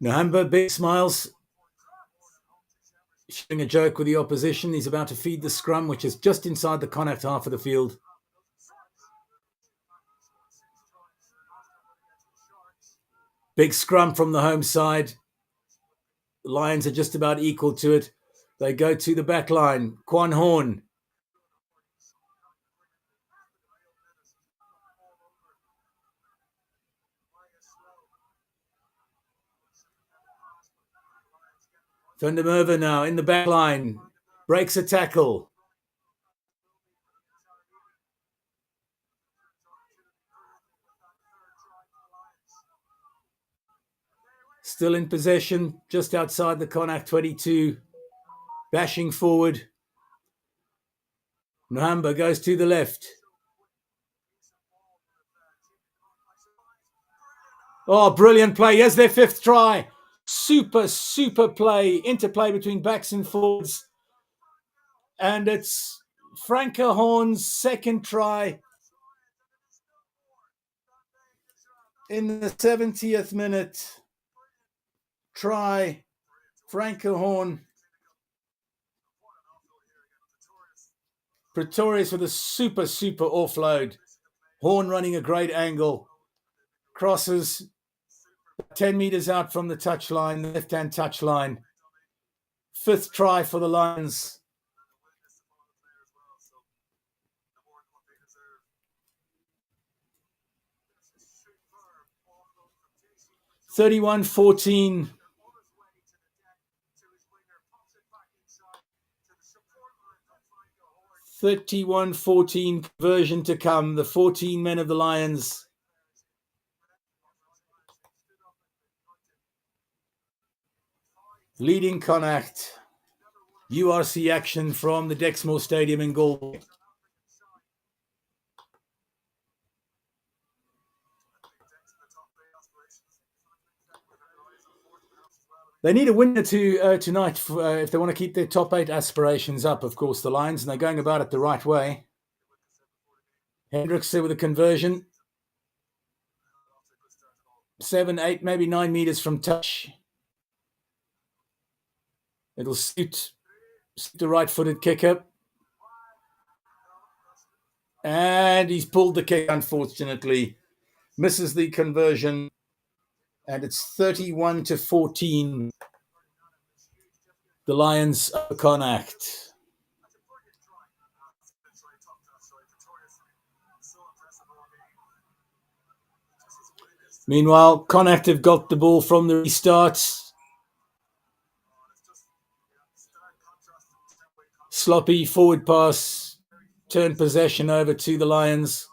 Nahamba, big smiles, showing a joke with the opposition. He's about to feed the scrum, which is just inside the Connacht half of the field. Big scrum from the home side. The Lions are just about equal to it. They go to the back line. Quan Horn. Van der Merwe now in the back line. Breaks a tackle. Still in possession, just outside the Connacht 22. Bashing forward. Nhamba goes to the left. Oh, brilliant play. Here's their 5th try. Super play. Interplay between backs and forwards. And it's Franke Horn's 2nd try in the 70th minute. Try. Franke Horn. Pretorius with a super offload. Horn running a great angle. Crosses 10 meters out from the touchline, the left-hand touchline. 5th try for the Lions. (31-14). 31-14 conversion to come. The 14 men of the Lions. Leading Connacht. URC action from the Dexmore Stadium in Galway. They need a winner tonight if they want to keep their top 8 aspirations up, of course, the Lions, and they're going about it the right way. Hendricks with a conversion. 7, 8, maybe 9 meters from touch. It'll suit the right-footed kicker. And he's pulled the kick, unfortunately. Misses the conversion. And it's 31-14. The Lions of Connacht. Meanwhile, Connacht have got the ball from the restart. Sloppy forward pass. Turn possession over to the Lions.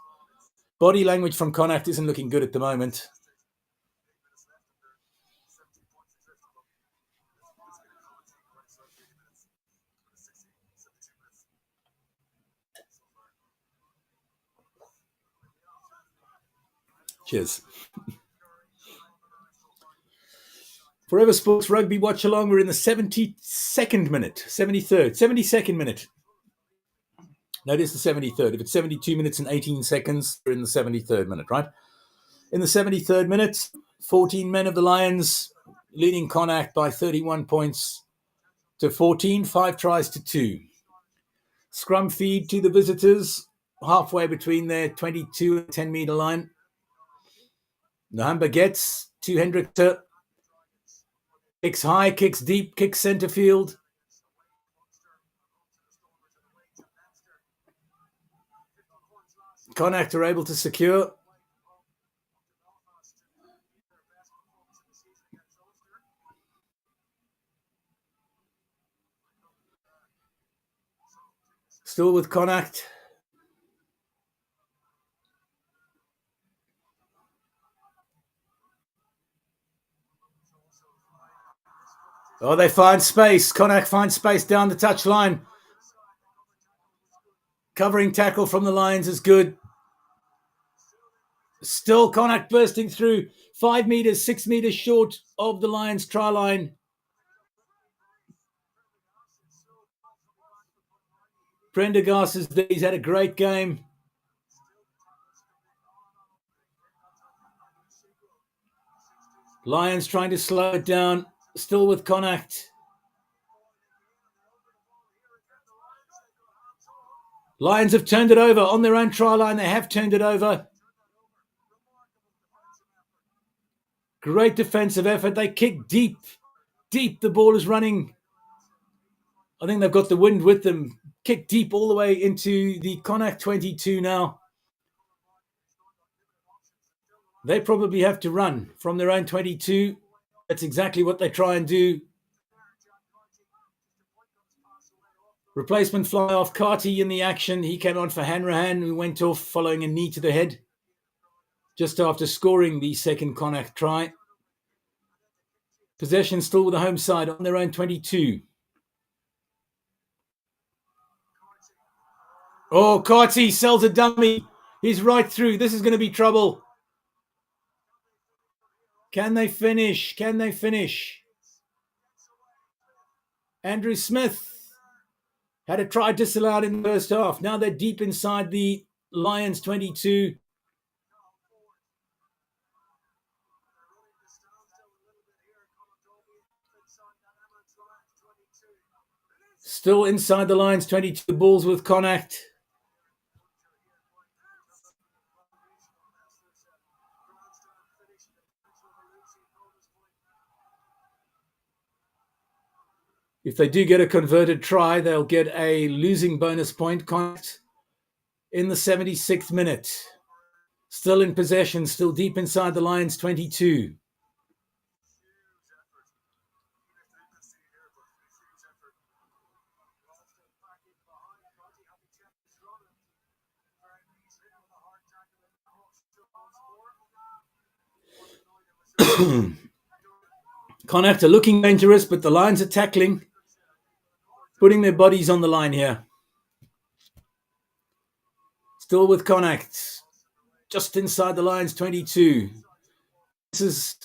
Body language from Connacht isn't looking good at the moment. Cheers. Forever Sports Rugby Watchalong. We're in the 72nd minute. 72nd minute. No, it is the 73rd. If it's 72 minutes and 18 seconds, we're in the 73rd minute, right? In the 73rd minute, 14 men of the Lions leading Connacht by 31 points to 14, 5 tries to 2. Scrum feed to the visitors, halfway between their 22 and 10-meter line. Nhamba gets to Hendricks. Kicks high, kicks deep, kicks centre field. Connacht are able to secure. Still with Connacht. Oh, they find space. Connacht finds space down the touchline. Covering tackle from the Lions is good. Still Connacht bursting through. 5 meters, 6 meters short of the Lions try line. Prendergast is there. He's had a great game. Lions trying to slow it down. Still with Connacht. Lions have turned it over on their own try line. They have turned it over. Great defensive effort. They kick deep. Deep. The ball is running. I think they've got the wind with them. Kick deep all the way into the Connacht 22 now. They probably have to run from their own 22. That's exactly what they try and do. Replacement fly off. Currie in the action. He came on for Hanrahan, who went off following a knee to the head just after scoring the second Connacht try. Possession still with the home side on their own 22. Oh, Currie sells a dummy. He's right through. This is going to be trouble. Can they finish? Can they finish? Andrew Smith had a try disallowed in the first half. Now they're deep inside the Lions 22. Still inside the Lions 22. Balls with Connacht. If they do get a converted try, they'll get a losing bonus point. Connacht in the 76th minute. Still in possession, still deep inside the Lions 22. Connacht are looking dangerous, but the Lions are tackling, putting their bodies on the line here. Still with Connacht, just inside the Lions 22. This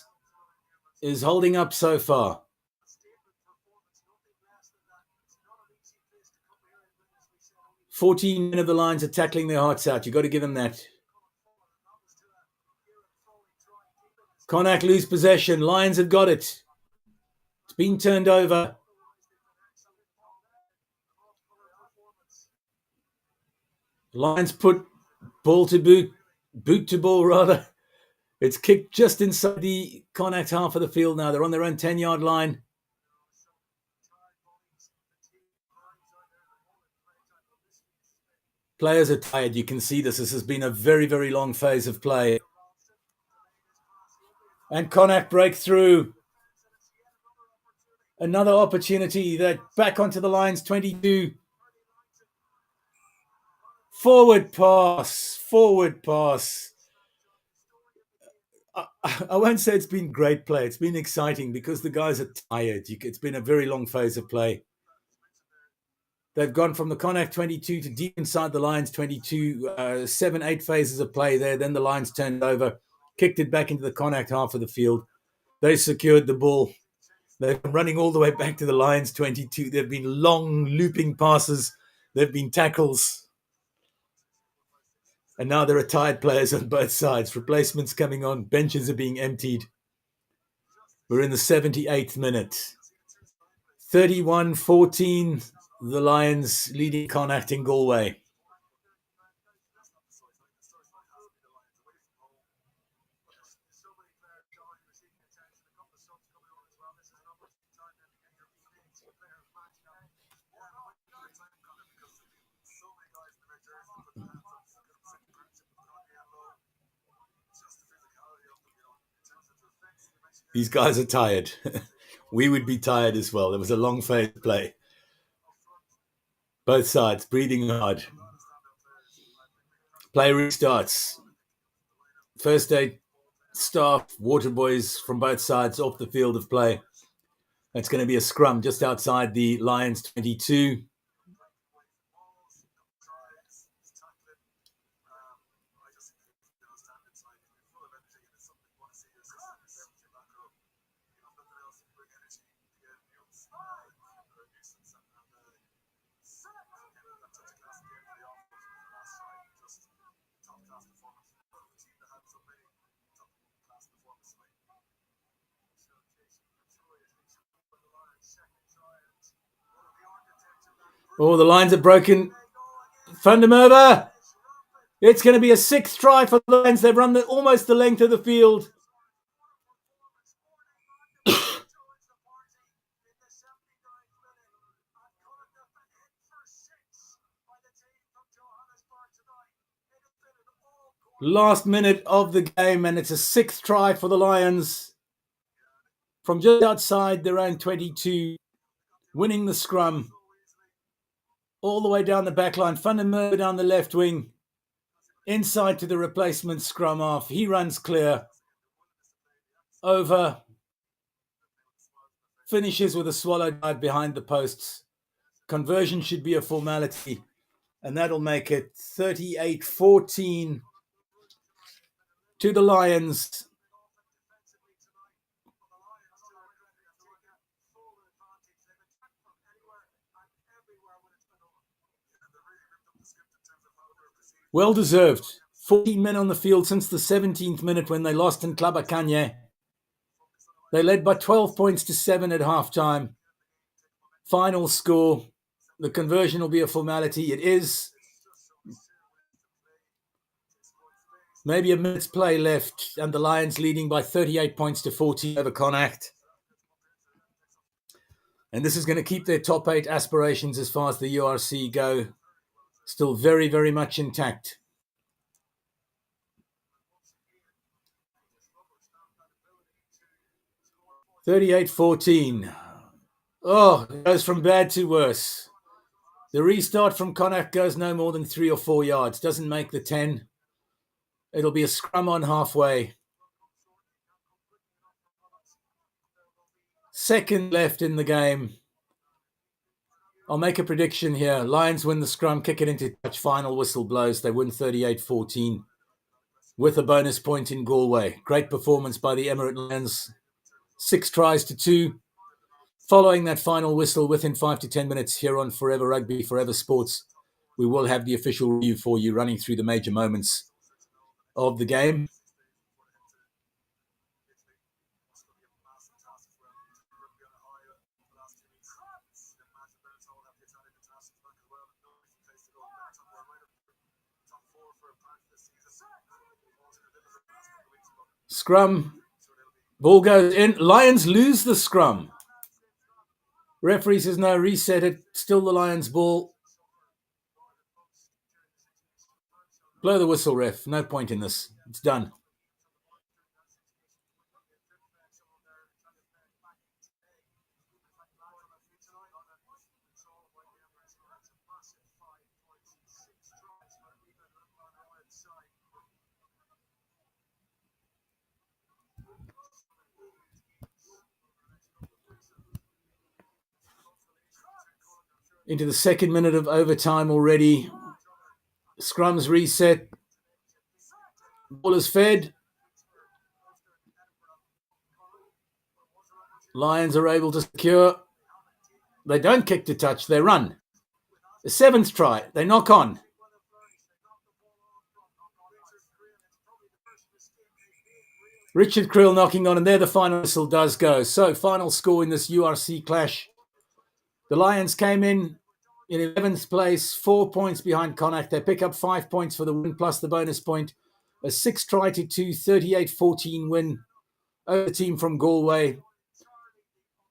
is holding up so far. "14 men of the Lions are tackling their hearts out." You've got to give them that. Connacht lose possession. Lions have got it. It's been turned over. Lions put ball to boot to ball rather. It's kicked just inside the Connacht half of the field now. They're on their own 10-yard line. Players are tired. You can see this. This has been a very, very long phase of play. And Connacht break through. Another opportunity. They're back onto the Lions 22. Forward pass. Forward pass. I won't say it's been great play. It's been exciting because the guys are tired. It's been a very long phase of play. They've gone from the Connacht 22 to deep inside the Lions 22. 7-8 phases of play there. Then the Lions turned over, kicked it back into the Connacht half of the field. They secured the ball. They're running all the way back to the Lions 22. There have been long looping passes. There have been tackles. And now there are tired players on both sides. Replacements coming on. Benches are being emptied. We're in the 78th minute. 31-14. The Lions leading Connacht in Galway. These guys are tired. We would be tired as well. There was a long phase of play. Both sides breathing hard. Play restarts. First aid staff, water boys from both sides off the field of play. It's going to be a scrum just outside the Lions 22. Oh, the lines are broken. Vandermerwe. It's going to be a 6th try for the Lions. They've run almost the length of the field. Last minute of the game, and it's a 6th try for the Lions from just outside their own 22, winning the scrum all the way down the back line. Fundamer down the left wing, inside to the replacement scrum half. He runs clear, over, finishes with a swallow dive behind the posts. Conversion should be a formality, and that'll make it 38-14 to the Lions. Well deserved. 14 men on the field since the 17th minute when they lost in Klabakanye. They led by 12 points to 7 at halftime. Final score. The conversion will be a formality. It is. Maybe a minute's play left, and the Lions leading by 38 points to 14 over Connacht. And this is going to keep their top 8 aspirations as far as the URC go still very, very much intact. $38-14. Oh, it goes from bad to worse. The restart from Connacht goes no more than 3 or 4 yards. Doesn't make the 10. It'll be a scrum on halfway. Second left in the game. I'll make a prediction here. Lions win the scrum, kick it into touch, final whistle blows. They win 38-14 with a bonus point in Galway. Great performance by the Emirate Lions. 6 tries to 2. Following that final whistle within 5 to 10 minutes here on Forever Rugby, Forever Sports, we will have the official review for you running through the major moments of the game. Scrum. Ball goes in. Lions lose the scrum. Referee says no, reset it. Still the Lions ball. Blow the whistle, ref. No point in this. It's done. Into the second minute of overtime already. Scrums reset. Ball is fed. Lions are able to secure. They don't kick to touch. They run. The 7th try. They knock on. Richard Creel knocking on, and there the final whistle does go. So, final score in this URC clash. The Lions came in 11th place, 4 points behind Connacht. They pick up 5 points for the win plus the bonus point. A 6 try to 2, 38-14 win over the team from Galway.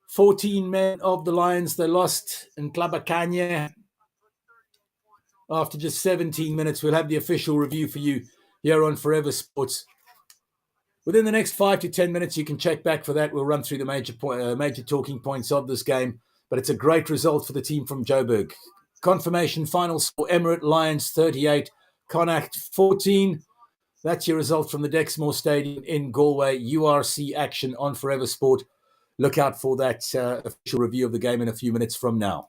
14 men of the Lions, they lost in Klabakanye after just 17 minutes. We'll have the official review for you here on Forever Sports. Within the next 5 to 10 minutes, you can check back for that. We'll run through the major talking points of this game. But it's a great result for the team from Joburg. Confirmation final score, Emirate Lions 38, Connacht 14. That's your result from the Dexmore Stadium in Galway. URC action on Forever Sport. Look out for that official review of the game in a few minutes from now.